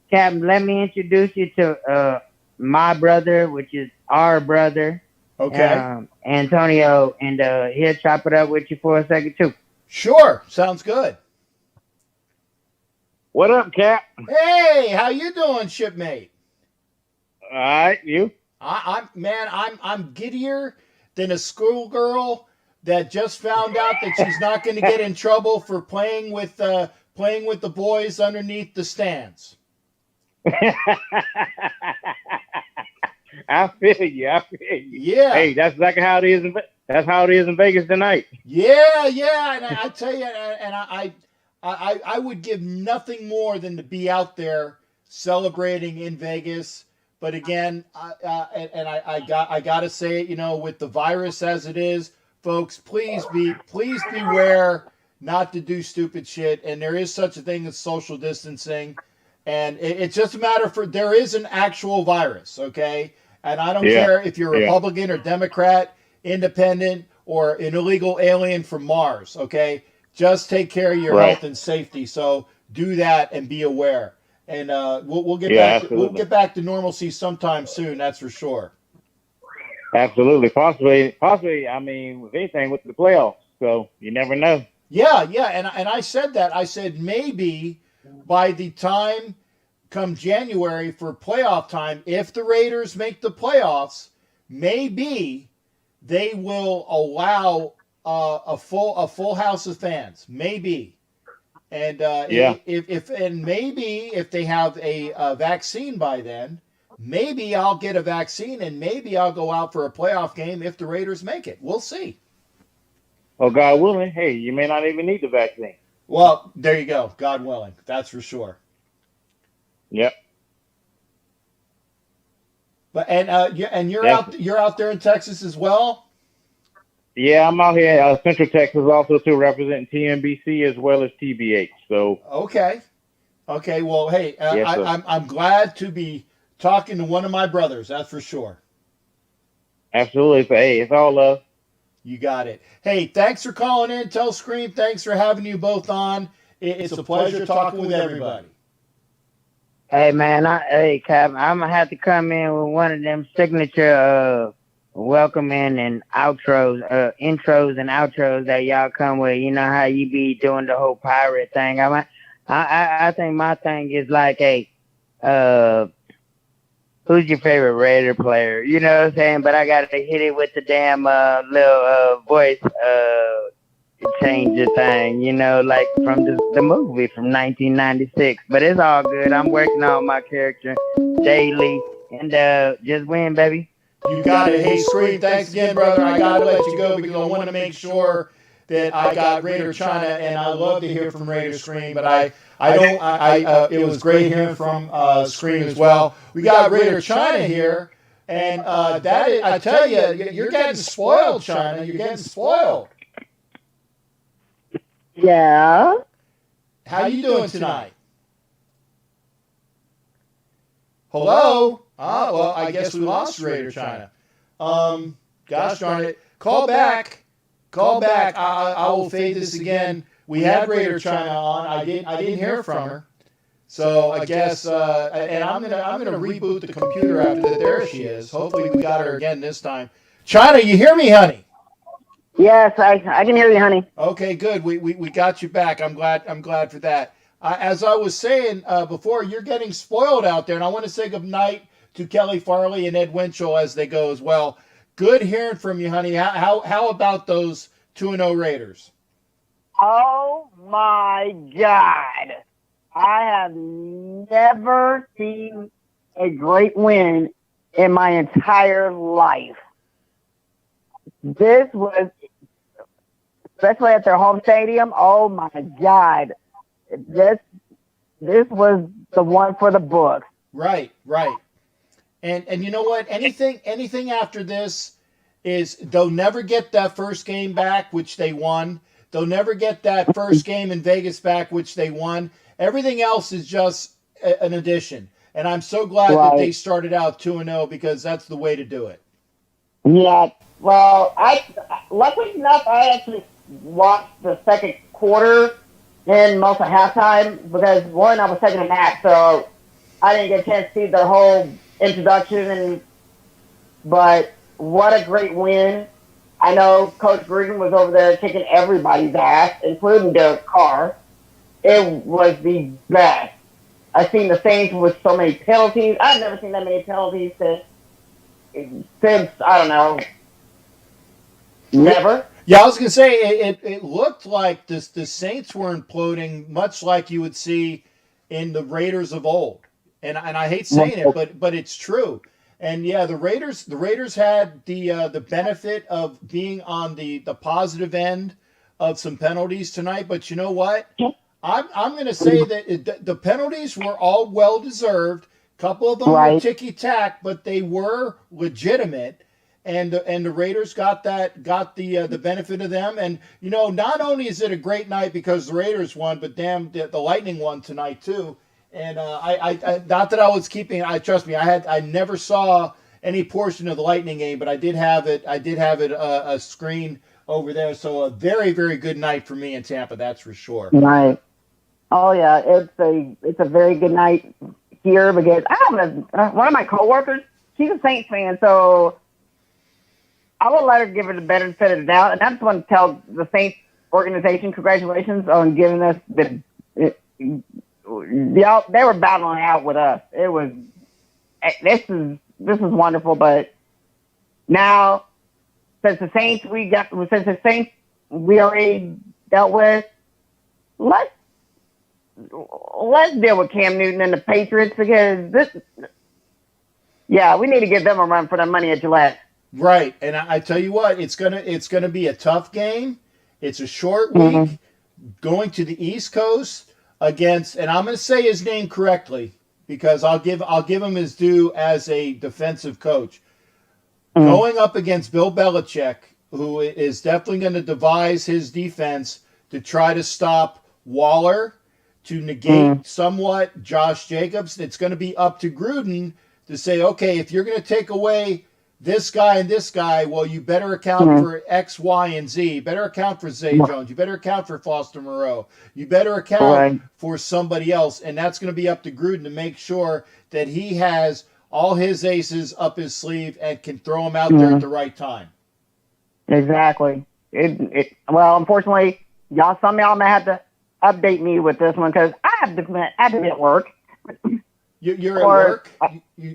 Captain, let me introduce you to my brother, which is our brother, Okay. Antonio, and he'll chop it up with you for a second, too. Sure. Sounds good. What up, Cap? Hey, how you doing, shipmate? All right, you? I'm giddier than a schoolgirl that just found out that she's not going to get in trouble for playing with the boys underneath the stands. I feel you. Yeah. Hey, that's exactly how it is. That's how it is in Vegas tonight. Yeah. And I tell you, and I would give nothing more than to be out there celebrating in Vegas. But again, I got to say it, with the virus as it is, folks, please beware not to do stupid shit. And there is such a thing as social distancing. And it's just a matter there is an actual virus, okay? And I don't care if you're Republican or Democrat, independent, or an illegal alien from Mars, okay? Just take care of your health and safety. So do that and be aware. And we'll get back to normalcy sometime soon. That's for sure. Absolutely, possibly. I mean, with anything with the playoffs, so you never know. Yeah, and I said that. I said maybe by the time come January for playoff time, if the Raiders make the playoffs, maybe they will allow a full house of fans. Maybe. And if they have a vaccine by then, maybe I'll get a vaccine and maybe I'll go out for a playoff game if the Raiders make it. We'll see. Oh, God willing, hey, you may not even need the vaccine. Well, there you go. God willing. That's for sure. Yep. But you're out there in Texas as well. Yeah, I'm out here Central Texas also too, representing TNBC as well as TBH. So Okay. Well, hey, yes, sir. I'm glad to be talking to one of my brothers. That's for sure. Absolutely. So, hey, it's all love. You got it. Hey, thanks for calling in. Tell Scream, thanks for having you both on. It's a pleasure talking with everybody. Hey man, hey Cap, I'm gonna have to come in with one of them signature welcoming and outros, intros and outros that y'all come with. You know how you be doing the whole pirate thing. I think my thing is like, hey, who's your favorite Raider player? You know what I'm saying? But I gotta hit it with the damn little voice changer thing, you know, like from the movie from 1996. But it's all good. I'm working on my character daily, and just win, baby. You got it. Hey, Scream, thanks again, brother. I got to let you go because I want to make sure that I got Raider China, and I love to hear from Raider Scream, but it was great hearing from Scream as well. We got Raider China here, and I tell you, you're getting spoiled, China. You're getting spoiled. Yeah. How you doing tonight? Hello? Well, I guess we lost Raider China. Gosh darn it. Call back. I will fade this again. We had Raider China on. I didn't hear from her. So I guess and I'm gonna reboot the computer after that. There she is. Hopefully we got her again this time. China, you hear me, honey? Yes, I can hear you, honey. Okay, good. We got you back. I'm glad for that. As I was saying before, you're getting spoiled out there, and I want to say good night to Kelly Farley and Ed Winchell as they go as well. Good hearing from you, honey. How about those 2-0 Raiders? Oh my God! I have never seen a great win in my entire life. This was, especially at their home stadium. Oh my God! This was the one for the books. Right. And you know what? Anything after this is they'll never get that first game back, which they won. They'll never get that first game in Vegas back, which they won. Everything else is just an addition. And I'm so glad that they started out 2-0 because that's the way to do it. Yeah. Well, luckily enough, I actually watched the second quarter and most of halftime because one, I was taking a nap, so I didn't get a chance to see the whole introduction. But what a great win! I know Coach Green was over there kicking everybody's ass, including Derek Carr. It was the best. I've seen the Saints with so many penalties. I've never seen that many penalties since I don't know. Never. Yeah, I was going to say it looked like the Saints were imploding, much like you would see in the Raiders of old. And I hate saying it, but it's true. And yeah, the Raiders had the benefit of being on the positive end of some penalties tonight. But you know what? I'm going to say that the penalties were all well deserved. A couple of them were ticky tack, but they were legitimate. And the Raiders got the benefit of them. And you know, not only is it a great night because the Raiders won, but damn, the Lightning won tonight too. And I not that I was keeping. Trust me, I never saw any portion of the Lightning game, but I did have it. A screen over there. So a very, very good night for me in Tampa. That's for sure. Right. Oh yeah, it's a very good night here because I have one of my coworkers. She's a Saints fan, so I would let her give her the benefit of the doubt. And I just want to tell the Saints organization congratulations on giving us they were battling out with us. It was this is wonderful, but now since the Saints we already dealt with, let's deal with Cam Newton and the Patriots because we need to give them a run for their money at Gillette. Right, and I tell you what, it's gonna be a tough game. It's a short week going to the East Coast against, and I'm going to say his name correctly, because I'll give him his due as a defensive coach. Going up against Bill Belichick, who is definitely going to devise his defense to try to stop Waller, to negate somewhat Josh Jacobs. It's going to be up to Gruden to say, okay, if you're going to take away this guy and this guy, well, you better account for X, Y, and Z. You better account for Zay Jones. You better account for Foster Moreau. You better account for somebody else. And that's going to be up to Gruden to make sure that he has all his aces up his sleeve and can throw them out there at the right time. Exactly. Well, unfortunately, some of y'all may have to update me with this one because I have to be at work. You're at work?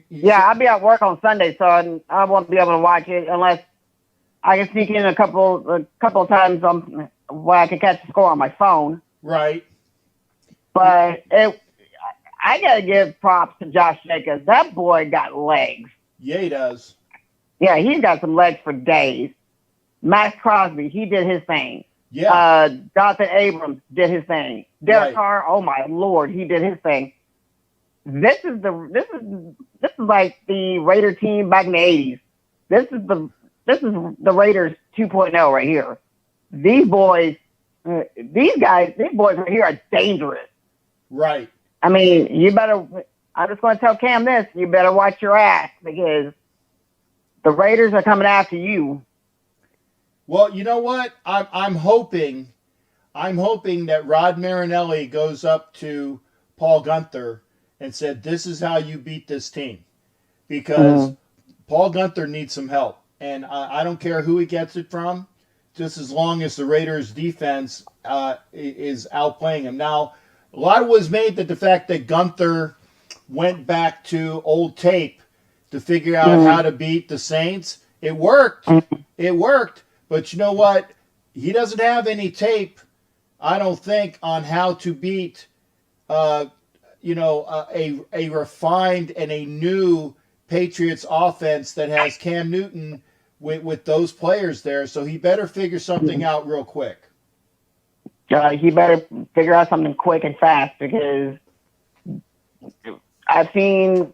Yeah, I'll be at work on Sunday, so I won't be able to watch it unless I can sneak in a couple of times where I can catch the score on my phone. Right. But I got to give props to Josh Jacobs. That boy got legs. Yeah, he does. Yeah, he's got some legs for days. Max Crosby, he did his thing. Yeah. Jonathan Abrams did his thing. Derek Carr, oh my Lord, he did his thing. This is like the Raider team back in the 80s. This is the Raiders 2.0 right here. These boys right here are dangerous. Right. I mean, I'm just going to tell Cam this, you better watch your ass because the Raiders are coming after you. Well, you know what? I'm hoping that Rod Marinelli goes up to Paul Guenther and said, this is how you beat this team. Because Paul Guenther needs some help. And I don't care who he gets it from, just as long as the Raiders' defense is outplaying him. Now, a lot was made that the fact that Guenther went back to old tape to figure out how to beat the Saints. It worked. It worked. But you know what? He doesn't have any tape, I don't think, on how to beat a refined and a new Patriots offense that has Cam Newton with those players there. So he better figure something out real quick. He better figure out something quick and fast because I've seen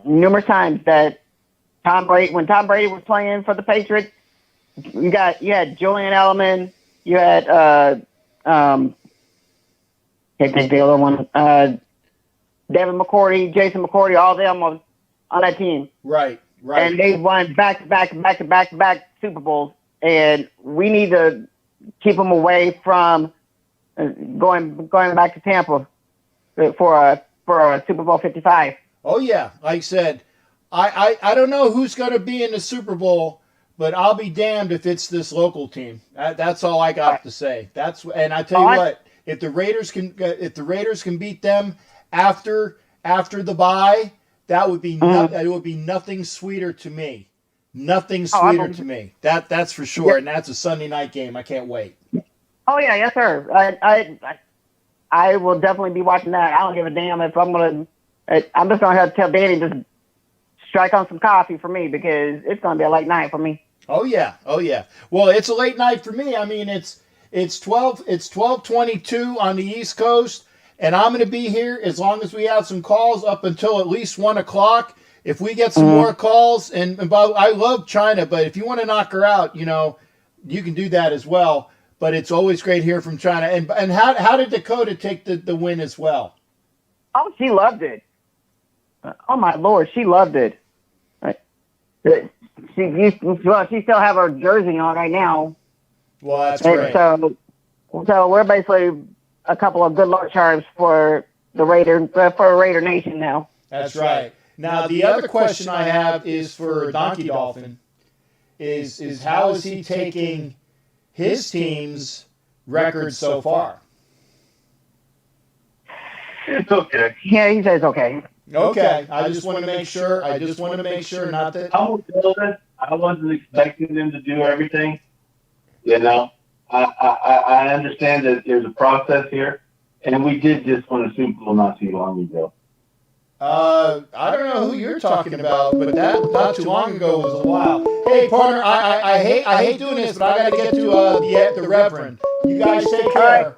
numerous times that when Tom Brady was playing for the Patriots, you had Julian Edelman, you had can't think the other one, Devin McCourty, Jason McCourty, all of them on that team. Right. And they won back Super Bowls, and we need to keep them away from going back to Tampa for a Super Bowl 55. Oh yeah, like I said, I don't know who's going to be in the Super Bowl, but I'll be damned if it's this local team. That's all I got to say. And I tell you what, if the Raiders can beat them after the bye, that would be it would be nothing sweeter to me. Nothing sweeter to me. That's for sure. And that's a Sunday night game. I can't wait. Oh yeah, yes sir. I will definitely be watching that. I don't give a damn if I'm just gonna have to tell Danny just strike on some coffee for me because it's gonna be a late night for me. Oh yeah. Well, it's a late night for me. I mean, it's 12:22 on the East Coast, and I'm going to be here as long as we have some calls up until at least 1:00. If we get some more calls, and I love China, but if you want to knock her out, you can do that as well. But it's always great hearing from China. And how did Dakota take the win as well? Oh, she loved it. Oh my Lord, she loved it. She still have her jersey on right now. Well, that's great. So we're basically a couple of good luck charms for the Raider Nation now. That's right. Now the other question I have is for Donkey Dolphin. Is how is he taking his team's record so far? It's okay. Yeah, he says okay. Okay, I just want to make sure. Not that. I wasn't expecting them to do everything. I understand that there's a process here, and we did just win a Super Bowl not too long ago. I don't know who you're talking about, but that not too long ago was a while. Hey, partner, I hate doing this, but I got to get to the Reverend. You guys take care.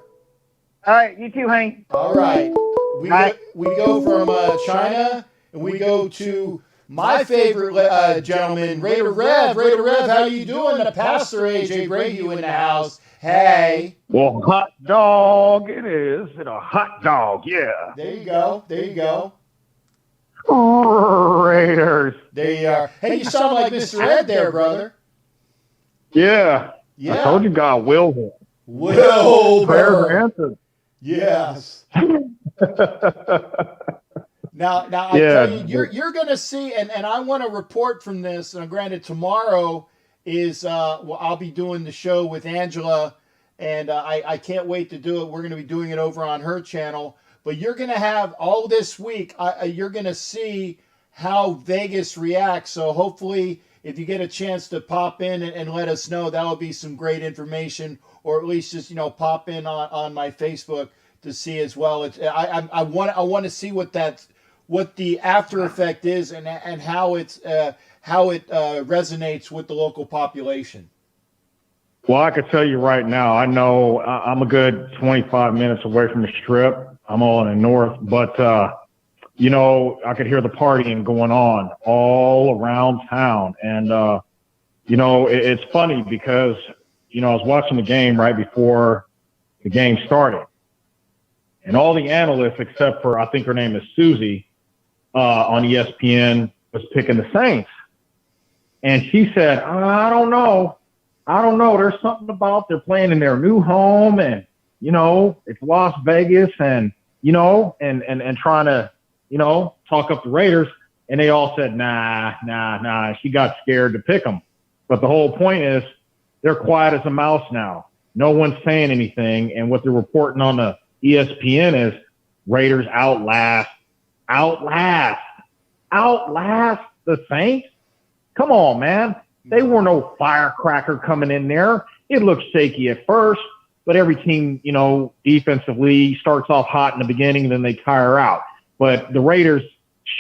All right, you too, honey. All right. we go from China, and we go to my favorite gentleman, Raider Rev. Raider Rev, how you doing? The pastor, AJ Brayhue, in the house. Hey. Well, hot dog it is. It's a hot dog, yeah. There you go. There you go. Raiders. There you are. Hey, you sound like Mr. Ed there, brother. Yeah. Yeah. I told you God wills it. Wilbur. Prayers answered. Yes. Now I tell you, you're going to see, and I want to report from this. And granted, tomorrow is I'll be doing the show with Angela, and I can't wait to do it. We're going to be doing it over on her channel. But you're going to have all this week. You're going to see how Vegas reacts. So hopefully, if you get a chance to pop in and let us know, that will be some great information, or at least just pop in on my Facebook to see as well. I want to see what the after effect is and how it resonates with the local population. Well, I can tell you right now, I know I'm a good 25 minutes away from the Strip. I'm all in the north, but, I could hear the partying going on all around town. And, it's funny because, I was watching the game right before the game started. And all the analysts, except for, I think her name is Susie, on ESPN, was picking the Saints. And she said, I don't know. There's something about they're playing in their new home, and it's Las Vegas, and and trying to talk up the Raiders, and they all said nah. She got scared to pick them, but the whole point is they're quiet as a mouse now. No one's saying anything, and what they're reporting on the ESPN is Raiders outlast the Saints. Come on, man. They were no firecracker coming in there. It looked shaky at first, but every team, defensively starts off hot in the beginning, then they tire out. But the Raiders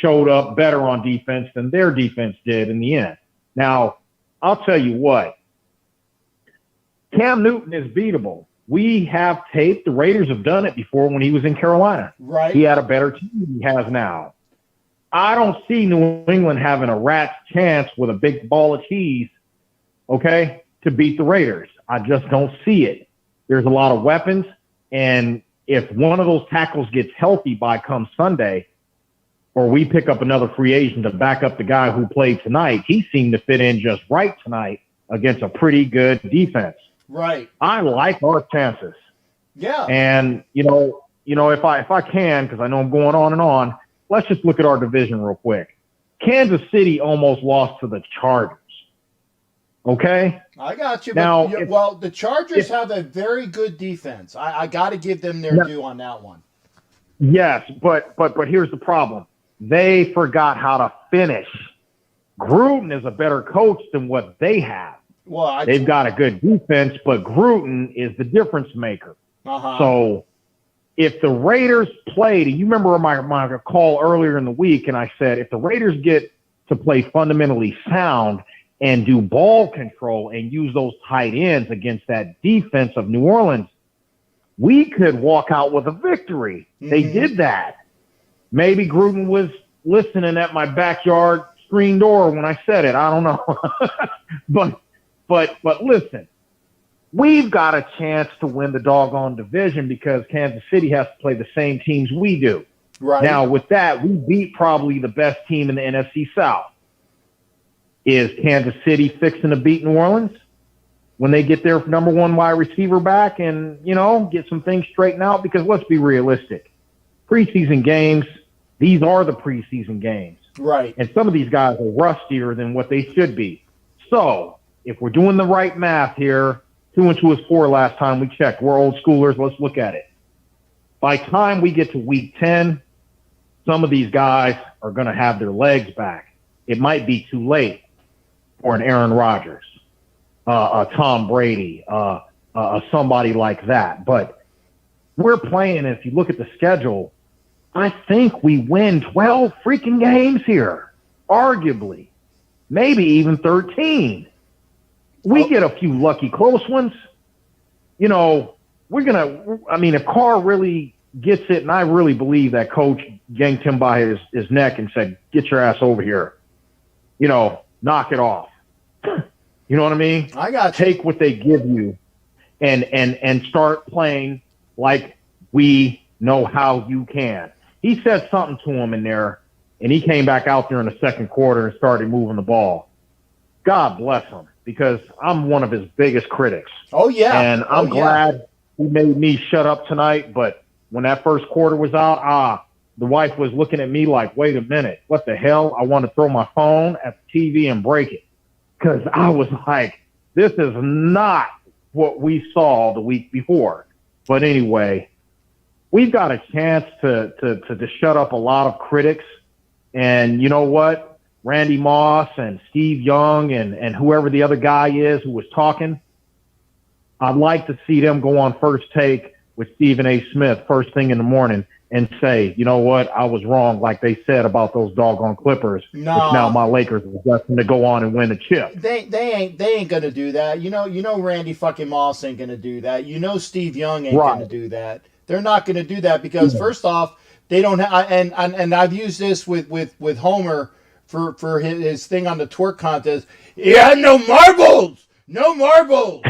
showed up better on defense than their defense did in the end. Now, I'll tell you what. Cam Newton is beatable. We have tape. The Raiders have done it before when he was in Carolina. Right. He had a better team than he has now. I don't see New England having a rat's chance with a big ball of cheese, to beat the Raiders. I just don't see it. There's a lot of weapons, and if one of those tackles gets healthy by come Sunday, or we pick up another free agent to back up the guy who played tonight, he seemed to fit in just right tonight against a pretty good defense. Right. I like our chances. Yeah. And, if I can, because I know I'm going on and on, let's just look at our division real quick. Kansas City almost lost to the Chargers. Okay? I got you. Now, the Chargers have a very good defense. I got to give them their due on that one. Yes, but here's the problem. They forgot how to finish. Gruden is a better coach than what they have. Well, they've got a good defense, but Gruden is the difference maker. Uh-huh. So if the Raiders played, and you remember my call earlier in the week, and I said if the Raiders get to play fundamentally sound and do ball control and use those tight ends against that defense of New Orleans, we could walk out with a victory. Mm-hmm. They did that. Maybe Gruden was listening at my backyard screen door when I said it. I don't know. But listen, we've got a chance to win the doggone division because Kansas City has to play the same teams we do. Right. Now, with that, we beat probably the best team in the NFC South. Is Kansas City fixing to beat New Orleans when they get their number one wide receiver back and, get some things straightened out? Because let's be realistic. Preseason games, these are the preseason games. Right. And some of these guys are rustier than what they should be. So if we're doing the right math here, 2 and 2 is 4 last time we checked. We're old schoolers. Let's look at it. By the time we get to week 10, some of these guys are going to have their legs back. It might be too late for an Aaron Rodgers, a Tom Brady, somebody like that. But we're playing, if you look at the schedule, I think we win 12 freaking games here, arguably, maybe even 13. We get a few lucky close ones. If Carr really gets it, and I really believe that coach yanked him by his neck and said, "Get your ass over here. You know, knock it off." You know what I mean? I got you. Take what they give you and start playing like we know how you can. He said something to him in there, and he came back out there in the second quarter and started moving the ball. God bless him, because I'm one of his biggest critics. Oh, yeah. And I'm glad he made me shut up tonight. But when that first quarter was out, the wife was looking at me like, wait a minute, what the hell? I want to throw my phone at the TV and break it. Because I was like, this is not what we saw the week before. But anyway, we've got a chance to shut up a lot of critics. And you know what? Randy Moss and Steve Young and whoever the other guy is who was talking, I'd like to see them go on First Take with Stephen A. Smith first thing in the morning and say, you know what, I was wrong, like they said about those doggone Clippers. No. Which now my Lakers are destined to go on and win the chip. They ain't gonna do that. You know Randy fucking Moss ain't gonna do that. You know Steve Young ain't gonna do that. They're not gonna do that because first off, they don't have, and I've used this with Homer for his thing on the twerk contest. He had no marbles. No marbles.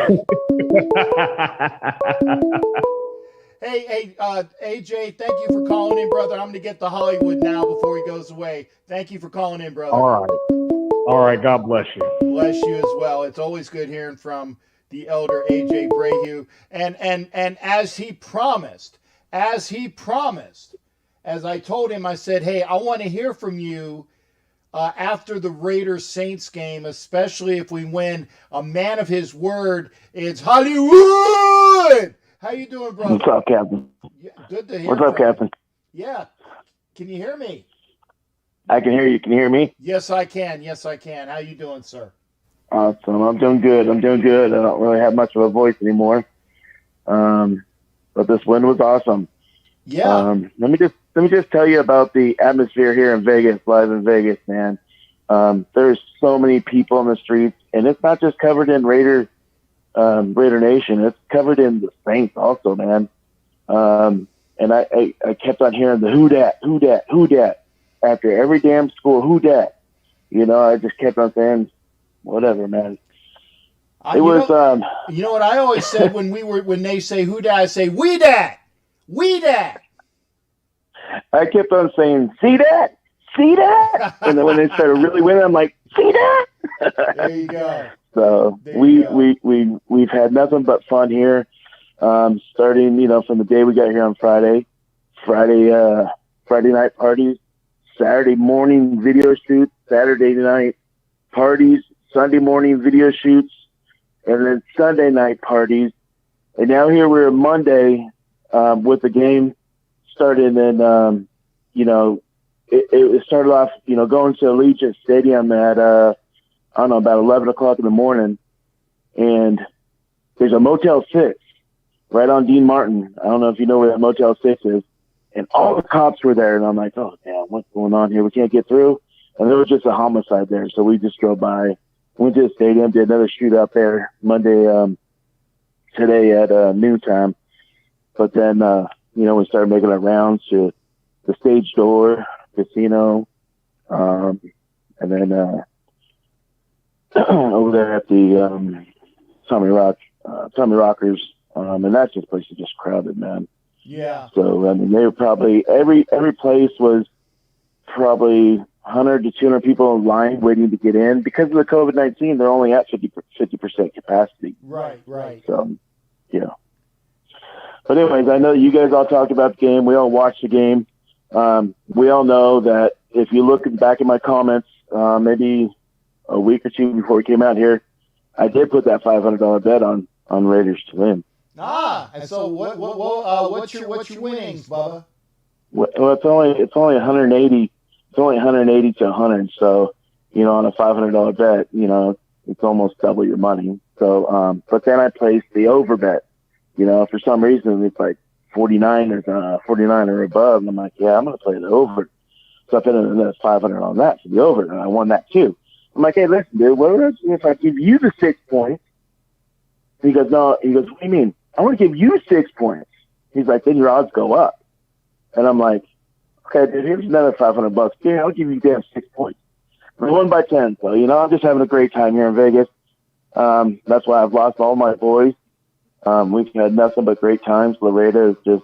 Hey, AJ, thank you for calling in, brother. I'm going to get to Hollywood now before he goes away. Thank you for calling in, brother. All right. God bless you. Bless you as well. It's always good hearing from the elder AJ Brayhew. And as he promised, as I told him, I said, hey, I want to hear from you after the Raiders-Saints game, especially if we win. A man of his word. It's Hollywood. How you doing, brother? What's up, Captain? Yeah, good to hear. What's up, Captain? Yeah. Can you hear me? I can hear you. Can you hear me? Yes, I can. How you doing, sir? Awesome. I'm doing good. I don't really have much of a voice anymore. But this win was awesome. Yeah. Let me just tell you about the atmosphere here in Vegas, live in Vegas, man. There's so many people in the streets, and it's not just covered in Raider Nation. It's covered in the Saints also, man. And I kept on hearing the who dat after every damn score, who dat. You know, I just kept on saying, whatever, man. You know what I always said when they say who dat, I say we dat. I kept on saying, see that? And then when they started really winning, I'm like, see that? There you go. So we've had nothing but fun here, starting, from the day we got here on Friday night parties, Saturday morning video shoots, Saturday night parties, Sunday morning video shoots, and then Sunday night parties. And now here we're Monday with the game started, and it started off, going to Allegiant Stadium at about 11 o'clock in the morning, and there's a Motel 6 right on Dean Martin. I don't know if you know where that Motel 6 is, and all the cops were there, and I'm like, oh damn, what's going on here? We can't get through. And there was just a homicide there, so we just drove by, went to the stadium, did another shoot out there Monday, today at noontime. But then we started making our rounds to the Stage Door Casino, and then over there at the Tommy Rockers, and that place is just crowded, man. Yeah. So I mean, they were probably every place was probably 100 to 200 people in line waiting to get in because of the COVID-19. They're only at 50% capacity. Right. So, yeah. But anyways, I know you guys all talked about the game. We all watched the game. We all know that if you look back at my comments, maybe a week or two before we came out here, I did put that $500 bet on Raiders to win. And so what's your winnings, Bubba? Well, it's only 180. It's only 180 to 100. So, on a $500 bet, it's almost double your money. So, but then I placed the over bet. For some reason it's like 49 or above, and I'm like, yeah, I'm gonna play the over. So I put in another $500 on that for the over, and I won that too. I'm like, hey, listen, dude, what would I do if I give you the 6 points? And he goes, no. He goes, what do you mean? I want to give you 6 points. He's like, then your odds go up. And I'm like, okay, dude, here's another $500. Yeah, I'll give you damn 6 points. We won by 10. So, I'm just having a great time here in Vegas. That's why I've lost all my boys. We've had nothing but great times. Loretta is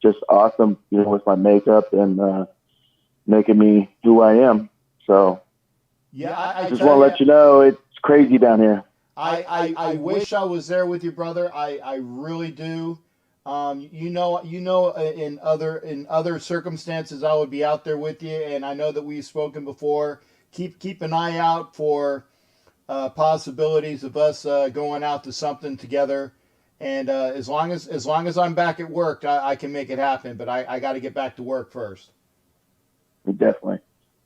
just awesome, with my makeup and making me who I am. So, Yeah, I just want to let you know it's crazy down here. I wish I was there with you, brother. I really do. In other circumstances, I would be out there with you, and I know that we've spoken before. Keep an eye out for possibilities of us going out to something together. And as long as I'm back at work, I can make it happen. But I got to get back to work first. Definitely.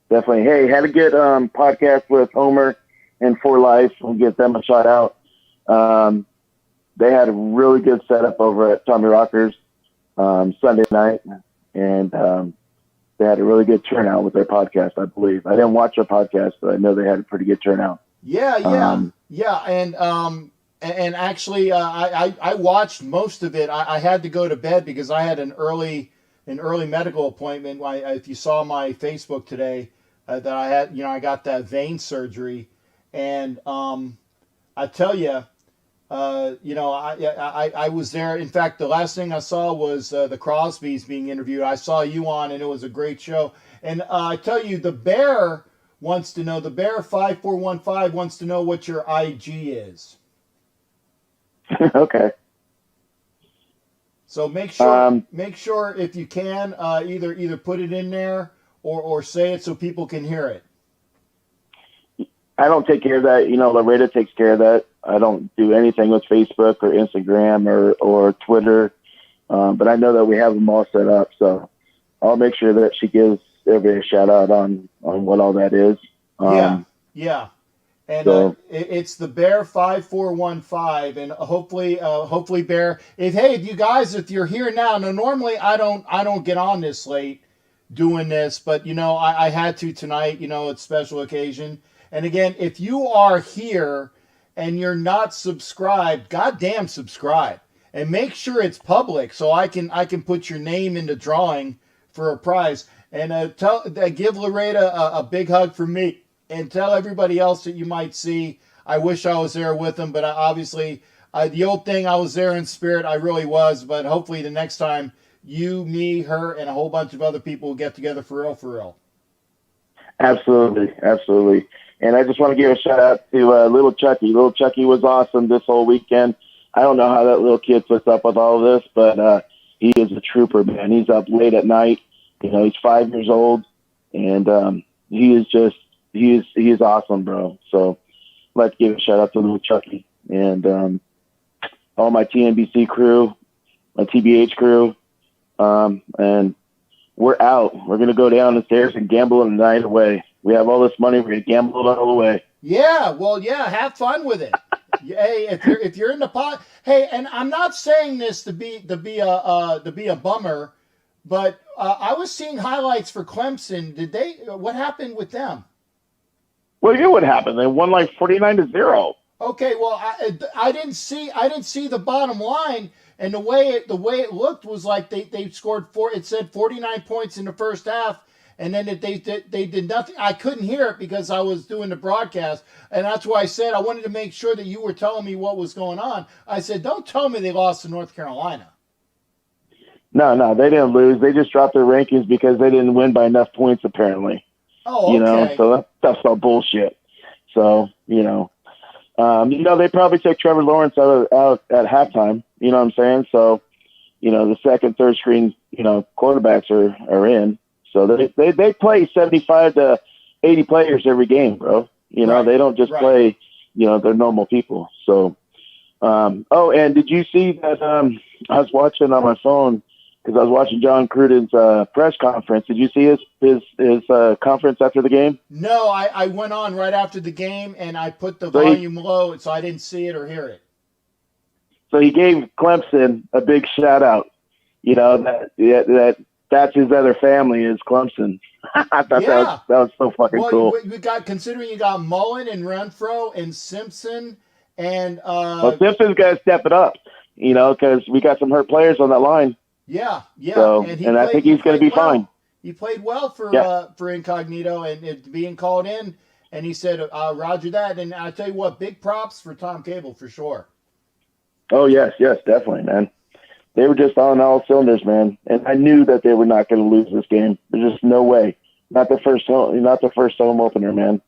Hey, had a good podcast with Homer and For Life. We'll get them a shout out. They had a really good setup over at Tommy Rockers Sunday night, and they had a really good turnout with their podcast, I believe. I didn't watch their podcast, but I know they had a pretty good turnout. Yeah, and actually, I watched most of it. I had to go to bed because I had an early medical appointment. If you saw my Facebook today, that I had, I got that vein surgery, and I tell you, I was there. In fact, the last thing I saw was the Crosbys being interviewed. I saw you on, and it was a great show. And I tell you, the Bear wants to know. The Bear 5415 wants to know what your IG is. Okay. So make sure if you can either put it in there or say it so people can hear it. I don't take care of that. Loretta takes care of that. I don't do anything with Facebook or Instagram or Twitter. But I know that we have them all set up. So I'll make sure that she gives everybody a shout out on what all that is. Yeah. And it's the Bear 5415, and hopefully Bear. If you guys, if you're here now normally I don't get on this late doing this, but I had to tonight. It's a special occasion. And again, if you are here and you're not subscribed, goddamn subscribe and make sure it's public so I can put your name in the drawing for a prize. And give Loretta a big hug from me. And tell everybody else that you might see. I wish I was there with them, but obviously, the old thing, I was there in spirit. I really was, but hopefully the next time, you, me, her, and a whole bunch of other people will get together for real. Absolutely. And I just want to give a shout out to little Chucky. Little Chucky was awesome this whole weekend. I don't know how that little kid puts up with all of this, but he is a trooper, man. He's up late at night. He's 5 years old, and he is awesome, bro. So let's give a shout out to little Chucky and all my TNBC crew, my TBH crew. And we're out. We're going to go down the stairs and gamble the night away. We have all this money. We're going to gamble it all away. Yeah. Well, yeah. Have fun with it. Hey, if you're in the pot. Hey, and I'm not saying this to be a bummer, but I was seeing highlights for Clemson. What happened with them? Well, you know what happened? They won like 49-0. Okay, well, I didn't see the bottom line, and the way it looked was like they scored it said 49 points in the first half, and then they did nothing. I couldn't hear it because I was doing the broadcast, and that's why I said I wanted to make sure that you were telling me what was going on. I said, don't tell me they lost to North Carolina. No, they didn't lose. They just dropped their rankings because they didn't win by enough points, apparently. Oh, okay. So that's all bullshit. So, they probably took Trevor Lawrence out at halftime. You know what I'm saying? So, the second, third screen, quarterbacks are in. So they play 75 to 80 players every game, bro. They don't just play, they're normal people. So, and did you see that I was watching on my phone because I was watching John Cruden's press conference. Did you see his conference after the game? No, I went on right after the game, and I put the volume low, so I didn't see it or hear it. So he gave Clemson a big shout out. That's his other family is Clemson. I thought that was so fucking cool. We got, considering you got Mullen and Renfro and Simpson and Simpson's got to step it up, because we got some hurt players on that line. Yeah, yeah. So, And and I think he's going to be fine. He played well for Incognito and it being called in. And he said, Roger that. And I tell you what, big props for Tom Cable for sure. Oh, yes, definitely, man. They were just on all cylinders, man. And I knew that they were not going to lose this game. There's just no way. Not the first home opener, man.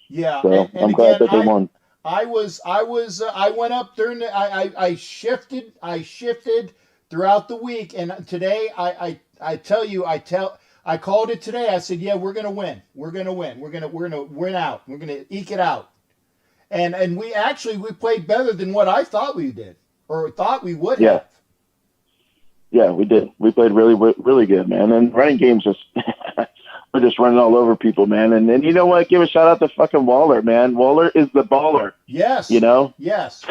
Yeah. So And I'm glad that they won. I went up during I shifted throughout the week. And today I tell you, I called it today. I said, yeah, we're going to win. We're going to win. We're going to win out. We're going to eke it out. And we played better than what I thought we did or thought we would have. Yeah, we did. We played really good, man. And running games just we're just running all over people, man. And then you know what? Give a shout out to fucking Waller, man. Waller is the baller. Yes. You know? Yes.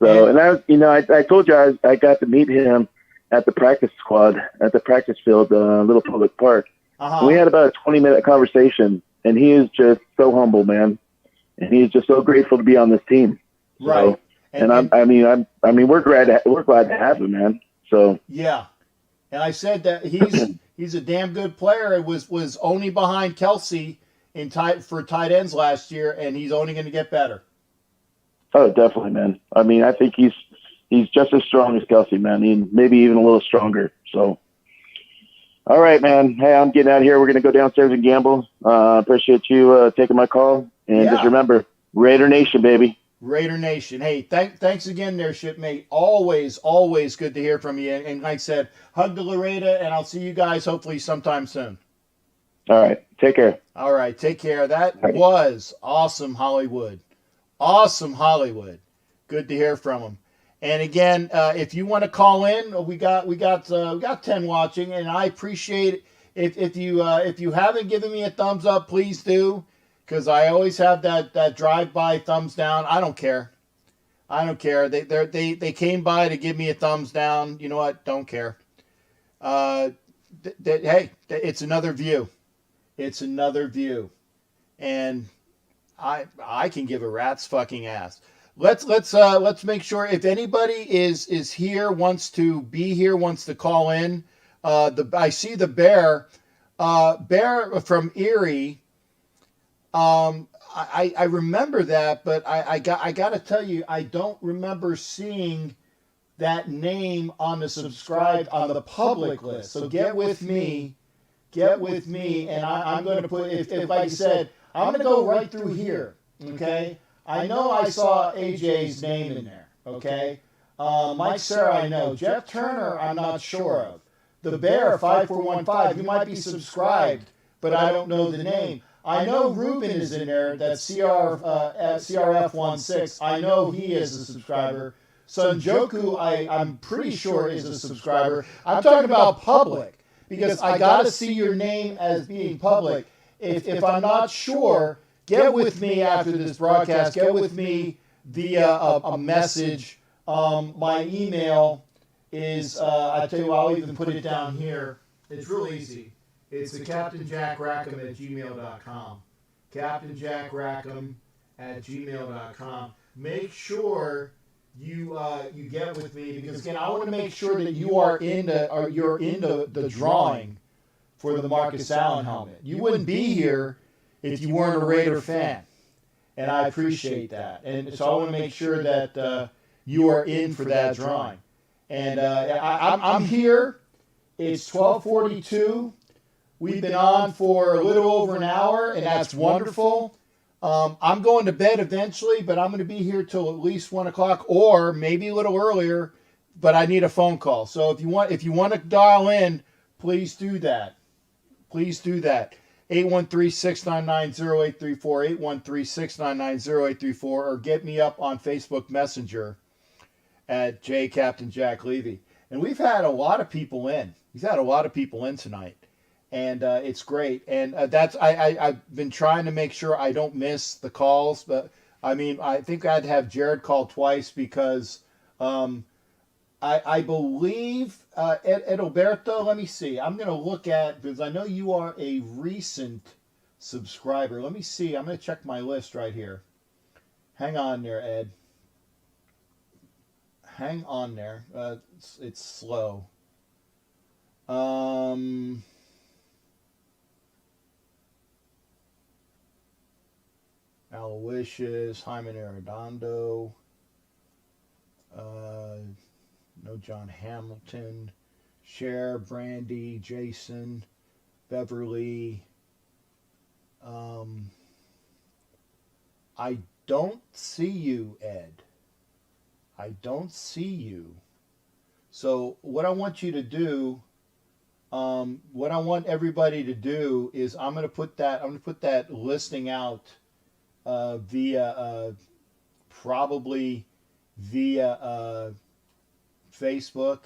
So and I told you I got to meet him at the practice squad at the practice field, Little Public Park. Uh-huh. We had about a 20-minute conversation, and he is just so humble, man. And he's just so grateful to be on this team. Right. So, I mean, we're glad to have him, man. So yeah, and I said that he's a damn good player. It was only behind Kelsey for tight ends last year, and he's only going to get better. Oh, definitely, man. I mean, I think he's just as strong as Kelsey, man. Maybe even a little stronger. So, all right, man. Hey, I'm getting out of here. We're going to go downstairs and gamble. Appreciate you taking my call, and just remember, Raider Nation, baby. Raider Nation. Hey, thanks again there, shipmate. Always good to hear from you. And like I said, hug to Loretta, and I'll see you guys hopefully sometime soon. All right. Take care. All right. Take care. That was Awesome Hollywood. Awesome Hollywood. Good to hear from him. And again, if you want to call in, we got 10 watching, and I appreciate it. If you haven't given me a thumbs up, please do. Because I always have that drive-by thumbs down. I don't care. They came by to give me a thumbs down. You know what? Don't care. Hey, it's another view. It's another view, and I can give a rat's fucking ass. Let's make sure if anybody is here, wants to be here, wants to call in. I see the Bear from Erie. I remember that, but I got to tell you, I don't remember seeing that name on the public list. So get with me, and I'm going to put if like I said, I'm going to go right through here. Okay, I know I saw AJ's name in there. Okay, Mike Sarah I know, Jeff Turner I'm not sure of. The Bear 5415, you might be subscribed, but I don't know the name. I know Ruben is in there. That's CRF16. I know he is a subscriber. Sunjoku, I'm pretty sure is a subscriber. I'm talking about public because I got to see your name as being public. If I'm not sure, get with me after this broadcast. Get with me via a message. My email is, I tell you what, I'll even put it down here. It's real easy. It's the CaptainJackRackham@gmail.com. CaptainJackRackham@gmail.com. Make sure you get with me because again I want to make sure that you're in the drawing for the Marcus Allen helmet. You wouldn't be here if you weren't a Raider fan, and I appreciate that. And so I want to make sure that you are in for that drawing. And I'm here. It's 12:42. We've been on for a little over an hour, and that's wonderful. I'm going to bed eventually, but I'm going to be here till at least 1 o'clock, or maybe a little earlier. But I need a phone call. So if you want to dial in, please do that. Please do that. 813-699-0834, 813-699-0834, or get me up on Facebook Messenger at Captain Jack Levy. And we've had a lot of people in. We've had a lot of people in tonight. And it's great. And I've been trying to make sure I don't miss the calls. But, I mean, I think I'd have Jared call twice because I believe, Edoberto, let me see. I'm going to look at, because I know you are a recent subscriber. Let me see. I'm going to check my list right here. Hang on there, Ed. hang on there. It's slow. Aloysius, Hyman Arredondo, no John Hamilton, Cher, Brandy, Jason, Beverly. I don't see you, Ed. I don't see you. So what I want you to do, what I want everybody to do is I'm going to put that listing out via probably via Facebook.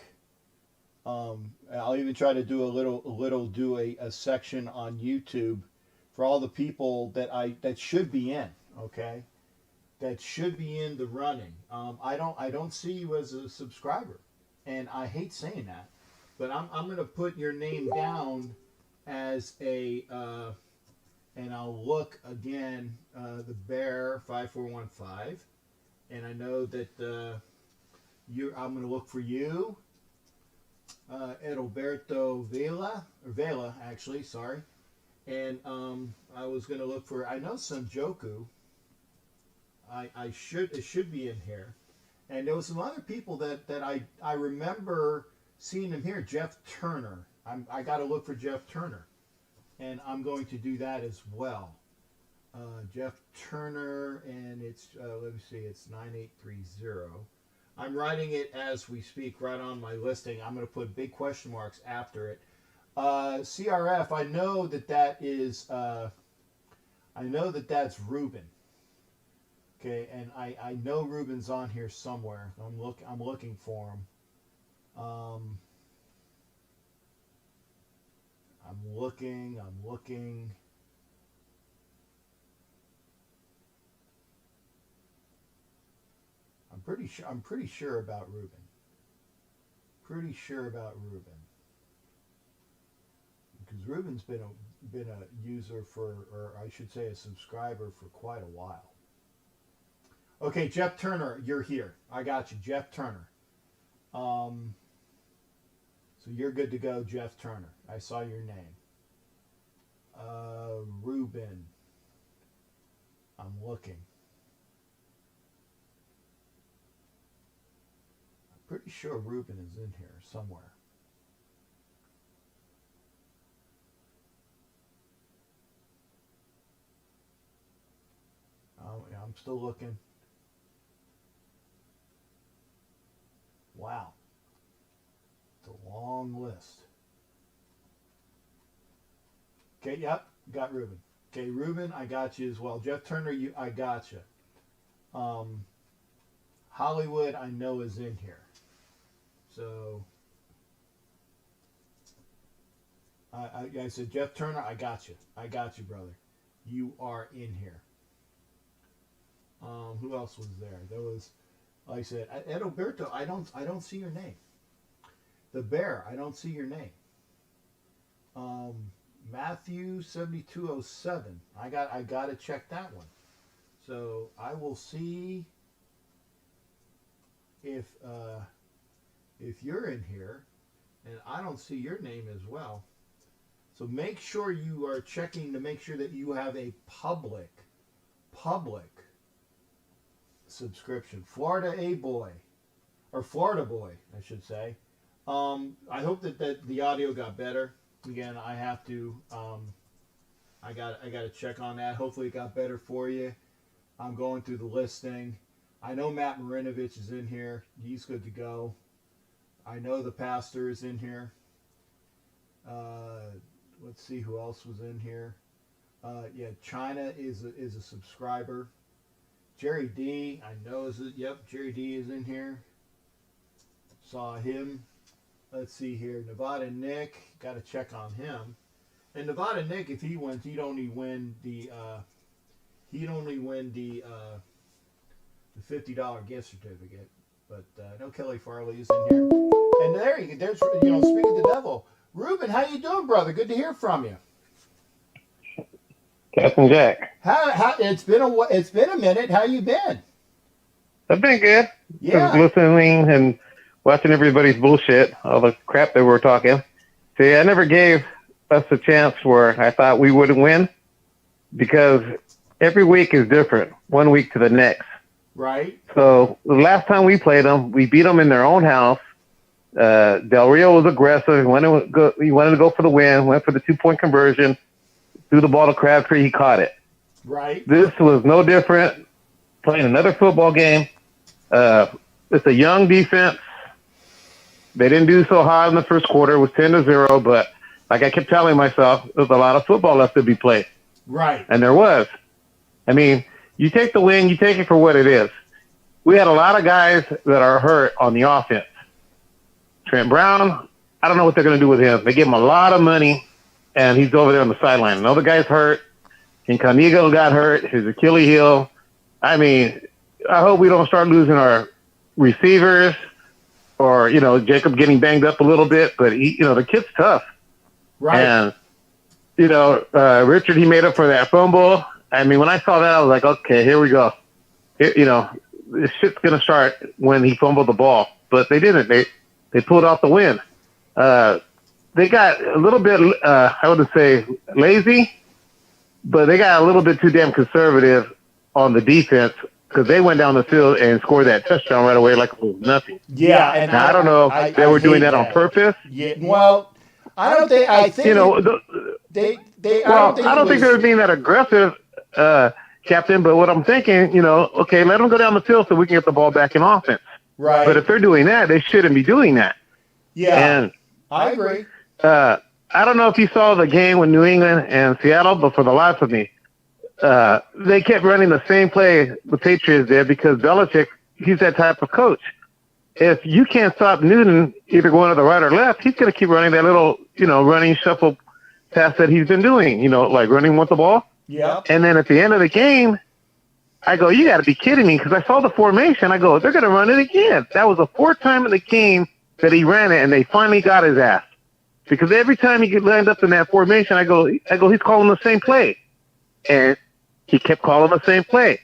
I'll even try to do a section on YouTube for all the people that should be in, okay? That should be in the running. I don't see you as a subscriber, and I hate saying that, but I'm going to put your name down as a and I'll look again, the Bear 5415, and I know that I'm going to look for you, Edalberto Vela actually, sorry, and I was going to look for, I know Sanjoku. It should be in here, and there was some other people that I remember seeing him here. Jeff Turner. I got to look for Jeff Turner, and I'm going to do that as well. Jeff Turner, and it's let me see, it's 9830. I'm writing it as we speak, right on my listing. I'm going to put big question marks after it. CRF. I know that is. I know that's Ruben. Okay, and I know Ruben's on here somewhere. I'm looking for him. I'm looking. I'm pretty sure about Ruben. Because Ruben's been a user for, or I should say a subscriber for quite a while. Okay, Jeff Turner, you're here. I got you, Jeff Turner. So you're good to go, Jeff Turner. I saw your name. Ruben. I'm looking. I'm pretty sure Ruben is in here somewhere. I'm still looking. Wow. It's a long list. Okay, yep, got Ruben. Okay, Ruben, I got you as well. Jeff Turner, I got you. Hollywood, I know is in here. So, I said, Jeff Turner, I got you. I got you, brother. You are in here. Who else was there? There was, like I said, Edalberto, I don't see your name. The Bear, I don't see your name. Matthew 7207. I got to check that one. So I will see if you're in here, and I don't see your name as well. So make sure you are checking to make sure that you have a public subscription. Florida Boy, I should say. I hope that the audio got better. Again, I have to. I got to check on that. Hopefully, it got better for you. I'm going through the listing. I know Matt Marinovich is in here. He's good to go. I know the pastor is in here. Let's see who else was in here. Yeah, China is a subscriber. Jerry D, I know is it. Yep, Jerry D is in here. Saw him. Let's see here. Nevada Nick, got to check on him. And Nevada Nick, if he wins, he'd only win the $50 gift certificate. But no, Kelly Farley is in here. And there's speaking of the devil, Ruben, how you doing, brother? Good to hear from you. Captain Jack. How it's been a minute. How you been? I've been good. Yeah. Just listening and watching everybody's bullshit, all the crap they were talking. See, I never gave us a chance where I thought we wouldn't win because every week is different, one week to the next. Right. So the last time we played them, we beat them in their own house. Del Rio was aggressive. He wanted to go for the win, went for the 2-point conversion, threw the ball to Crabtree. He caught it. Right. This was no different. Playing another football game. It's a young defense. They didn't do so hot in the first quarter. It was 10-0, but like I kept telling myself, there's a lot of football left to be played. Right. And there was. I mean, you take the win, you take it for what it is. We had a lot of guys that are hurt on the offense. Trent Brown, I don't know what they're going to do with him. They gave him a lot of money, and he's over there on the sideline. Another guy's hurt. Incanigo got hurt, his Achilles heel. I mean, I hope we don't start losing our receivers or, Jacob getting banged up a little bit, but the kid's tough. Right. And, Richard, he made up for that fumble. I mean, when I saw that, I was like, okay, here we go. This shit's going to start when he fumbled the ball, but they didn't. They pulled off the win. They got a little bit, I would say, lazy, but they got a little bit too damn conservative on the defense because they went down the field and scored that touchdown right away like it was nothing. Yeah, and I don't know if they were doing that on purpose. Yeah, well, I don't think. I think I don't think they were being that aggressive, Captain. But what I'm thinking, okay, let them go down the field so we can get the ball back in offense. Right. But if they're doing that, they shouldn't be doing that. Yeah, and I agree. I don't know if you saw the game with New England and Seattle, but for the life of me, they kept running the same play the Patriots did because Belichick, he's that type of coach. If you can't stop Newton either going to the right or left, he's going to keep running that little, running shuffle pass that he's been doing, like running with the ball. Yeah. And then at the end of the game, I go, you got to be kidding me because I saw the formation. I go, they're going to run it again. That was the fourth time in the game that he ran it, and they finally got his ass. Because every time he lined up in that formation, I go, he's calling the same play. And he kept calling the same play.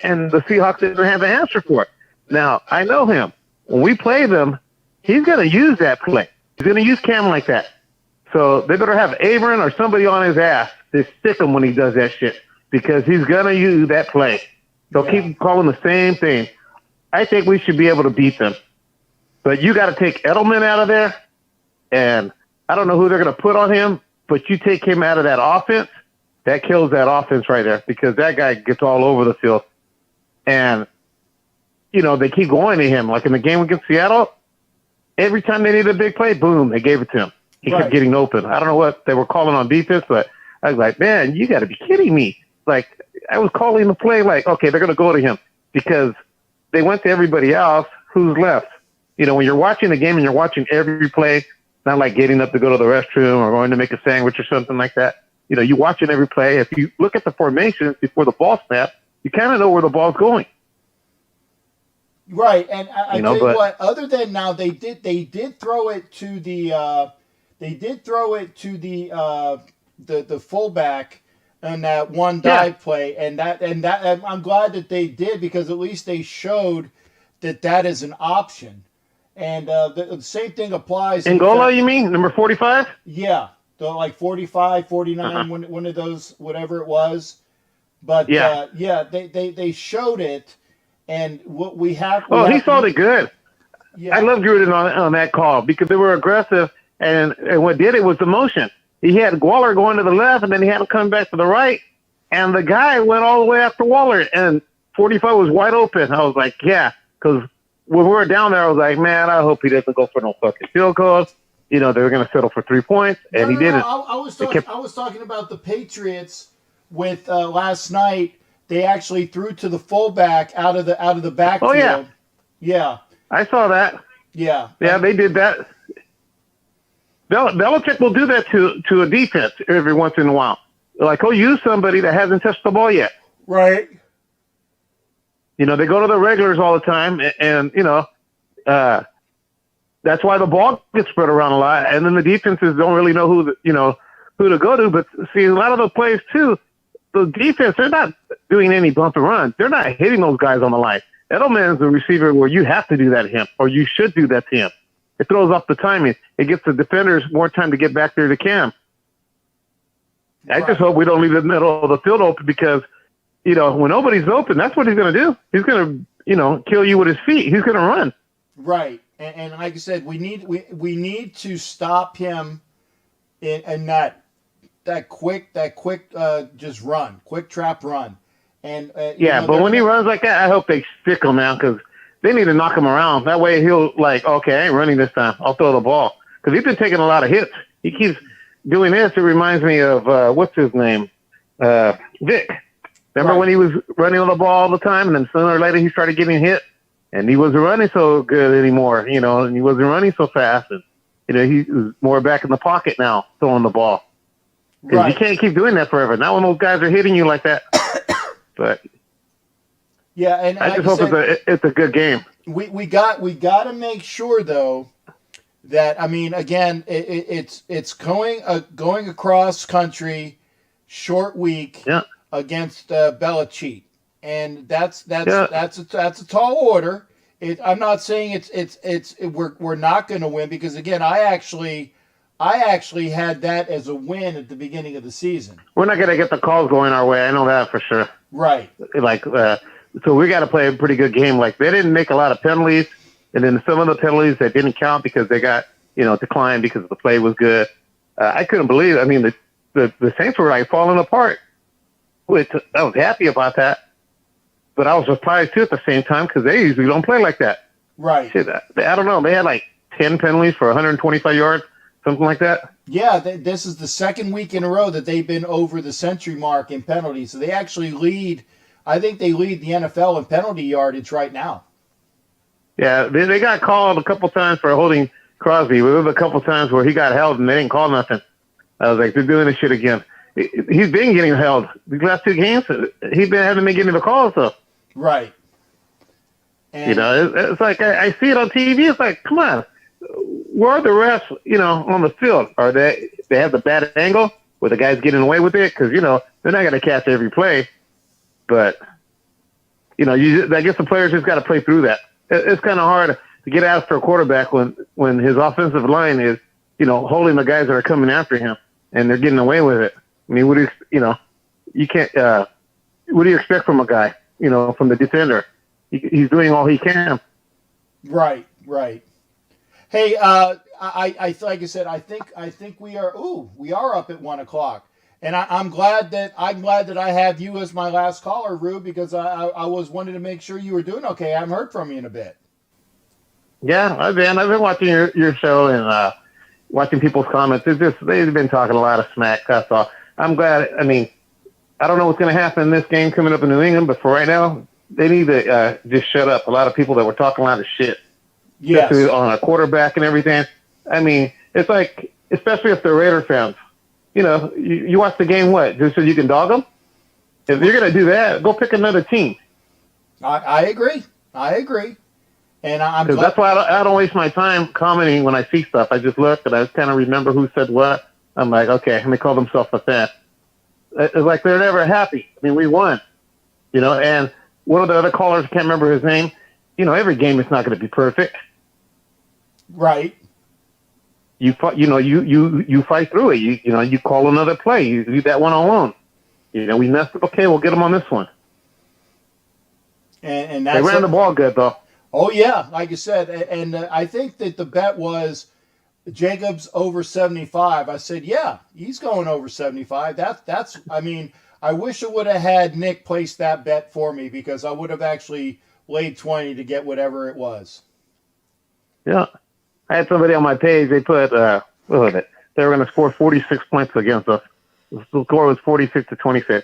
And the Seahawks didn't have an answer for it. Now, I know him. When we play them, he's going to use that play. He's going to use Cam like that. So they better have Abram or somebody on his ass to stick him when he does that shit because he's going to use that play. So keep calling the same thing. I think we should be able to beat them. But you got to take Edelman out of there, and I don't know who they're going to put on him, but you take him out of that offense, that kills that offense right there because that guy gets all over the field. And, they keep going to him. Like in the game against Seattle, every time they needed a big play, boom, they gave it to him. He kept getting open. I don't know what they were calling on defense, but I was like, man, you got to be kidding me. Like, I was calling the play like, okay, they're going to go to him because they went to everybody else who's left. When you're watching the game and you're watching every play, not like getting up to go to the restroom or going to make a sandwich or something like that. You're watching every play. If you look at the formations before the ball snap, you kind of know where the ball's going. Right, and I tell you what. Other than now, they did throw it to the the fullback on that one dive play, and that I'm glad that they did because at least they showed that is an option. And the same thing applies. Angola, you mean number 45? Yeah, like 45, 49, one of those, whatever it was. But they showed it. And what we have. He saw it good. Yeah. I love Gruden on that call because they were aggressive, and what did it was the motion. He had Waller going to the left, and then he had him come back to the right, and the guy went all the way after Waller, and 45 was wide open. I was like, yeah, because when we were down there, I was like, man, I hope he doesn't go for no fucking field goals. They were going to settle for 3 points, and he didn't. I was talking about the Patriots with last night. They actually threw to the fullback out of the backfield. Oh yeah. I saw that. Yeah. Yeah, they did that. Belichick will do that to a defense every once in a while. Like he'll use somebody that hasn't touched the ball yet. Right. They go to the regulars all the time, and that's why the ball gets spread around a lot, and then the defenses don't really know who to go to. But see, a lot of the plays too. The defense, they're not doing any bump and run. They're not hitting those guys on the line. Edelman's the receiver where you have to do that to him, or you should do that to him. It throws off the timing. It gives the defenders more time to get back there to Cam. I just hope we don't leave the middle of the field open because, when nobody's open, that's what he's going to do. He's going to, kill you with his feet. He's going to run. Right. And like I said, we need to stop him in that quick just run, quick trap run. And but when he runs like that, I hope they stick him now because they need to knock him around. That way he'll okay, I ain't running this time. I'll throw the ball because he's been taking a lot of hits. He keeps doing this. It reminds me of what's his name, Vic. Remember when he was running on the ball all the time, and then sooner or later he started getting hit, and he wasn't running so good anymore, and he wasn't running so fast, and he was more back in the pocket now, throwing the ball. Because you can't keep doing that forever. Not when those guys are hitting you like that. But yeah, and I just hope it's a good game. We got to make sure though that again it's going across country, short week against Belichick, and that's a tall order. I'm not saying we're not going to win because again I actually had that as a win at the beginning of the season. We're not going to get the calls going our way. I know that for sure. Right. So we got to play a pretty good game. Like they didn't make a lot of penalties, and then some of the penalties that didn't count because they got declined because the play was good. I couldn't believe it. I mean the Saints were falling apart, which I was happy about that, but I was surprised too at the same time because they usually don't play like that. Right. Shit, I don't know. They had 10 penalties for 125 yards. Something like that? Yeah, this is the second week in a row that they've been over the century mark in penalties. So they actually lead, I think they lead the NFL in penalty yardage right now. Yeah, they got called a couple times for holding Crosby. There was a couple times where he got held and they didn't call nothing. I was like, they're doing this shit again. He's been getting held. These last two games, hasn't been getting the calls, though. Right. And it's like, I see it on TV. It's like, come on. Where are the refs, on the field? Are they have the bad angle where the guy's getting away with it? Because, they're not going to catch every play. But, I guess the players just got to play through that. It's kind of hard to get after a quarterback when his offensive line is, holding the guys that are coming after him and they're getting away with it. I mean, what do you can't, what do you expect from a guy, from the defender? He's doing all he can. Right. Hey, like I said, I think we are up at 1:00, and I'm glad that I have you as my last caller, Rube, because I was wanting to make sure you were doing okay. I haven't heard from you in a bit. Yeah, I've been watching your show and watching people's comments. They've been talking a lot of smack. That's all. I'm glad. I mean, I don't know what's going to happen in this game coming up in New England, but for right now, they need to just shut up. A lot of people that were talking a lot of shit. Yes. On a quarterback and everything. I mean, it's like, especially if they're Raider fans, you watch the game, just so you can dog them? If you're going to do that, go pick another team. I agree. And that's why I don't waste my time commenting when I see stuff. I just look and I kind of remember who said what. I'm like, okay, and they call themselves a fan. It's like they're never happy. I mean, we won, and one of the other callers, I can't remember his name, every game is not going to be perfect. Right. You fight through it. You call another play. You do that one-on-one. We messed up. Okay, we'll get them on this one. And they ran the ball good though. Oh yeah, like you said, and I think that the bet was Jacobs over 75. I said, yeah, he's going over 75. That's. I mean, I wish I would have had Nick place that bet for me because I would have actually laid 20 to get whatever it was. Yeah. I had somebody on my page, they put, what was it? They were going to score 46 points against us. The score was 46-26.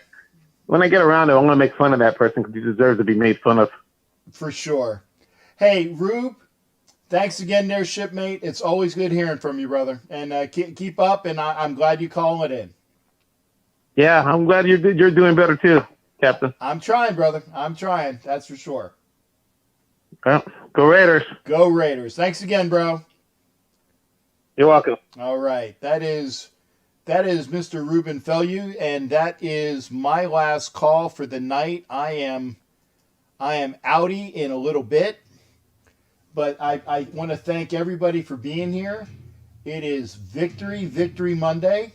When I get around it, I'm going to make fun of that person because he deserves to be made fun of. For sure. Hey, Rube, thanks again there, shipmate. It's always good hearing from you, brother. And keep up, and I'm glad you calling it in. Yeah, I'm glad you're doing better too, Captain. I'm trying, brother. I'm trying. That's for sure. Well, go Raiders. Go Raiders. Thanks again, bro. You're welcome. All right. That is Mr. Ruben Feluke, and that is my last call for the night. I I am outie in a little bit, but I want to thank everybody for being here. It is Victory Monday.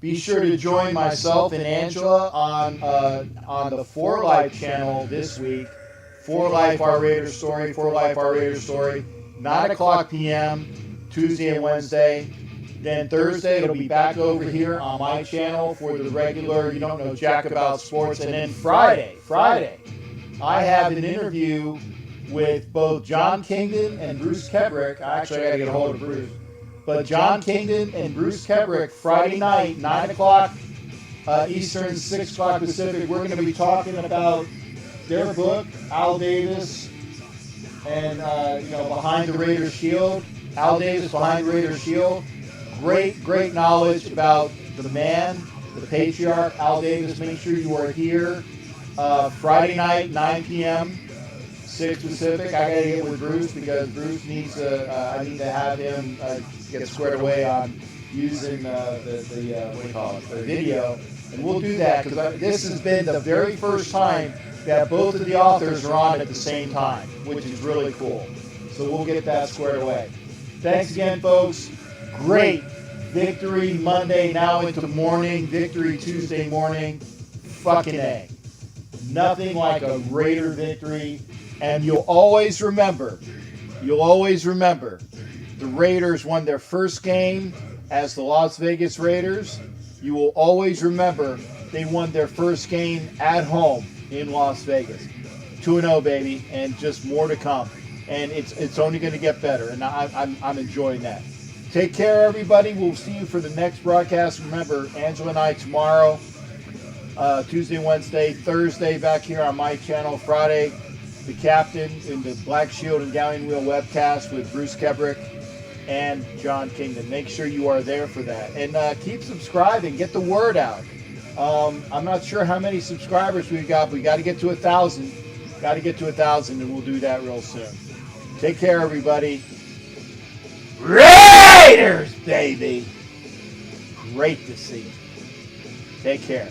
Be sure to join myself and Angela on the 4 Life channel this week. 4 Life Our Raider Story, 4 Life Our Raider Story, 9 o'clock p.m., Tuesday and Wednesday. Then Thursday, it'll be back over here on my channel for the regular, you don't know jack about sports. And then Friday, I have an interview with both John Kingdon and Bruce Kebrick. Actually, I got to get a hold of Bruce. But John Kingdon and Bruce Kebrick, Friday night, 9 o'clock Eastern, 6 o'clock Pacific. We're going to be talking about their book, Al Davis, and Behind the Raiders Shield. Al Davis, Behind the Raiders Shield. Great knowledge about the man, the patriarch, Al Davis. Make sure you are here Friday night, 9 p.m., 6 Pacific. I got to get with Bruce because Bruce needs I need to have him get squared away on using the video. And we'll do that because this has been the very first time that both of the authors are on at the same time, which is really cool. So we'll get that squared away. Thanks again, folks. Great Victory Monday now into morning. Victory Tuesday morning. Fucking A. Nothing like a Raider victory. And you'll always remember, the Raiders won their first game as the Las Vegas Raiders. You will always remember they won their first game at home in Las Vegas. 2-0, baby, and just more to come. And it's only going to get better, and I'm enjoying that. Take care, everybody. We'll see you for the next broadcast. Remember, Angela and I tomorrow, Tuesday, Wednesday, Thursday back here on my channel. Friday, the captain in the Black Shield and Galleon Wheel webcast with Bruce Kebrick and John Kingdon. Make sure you are there for that. And keep subscribing. Get the word out. I'm not sure how many subscribers we've got. We got to get to 1,000. Got to get to 1,000, and we'll do that real soon. Take care, everybody. Raiders, baby. Great to see you. Take care.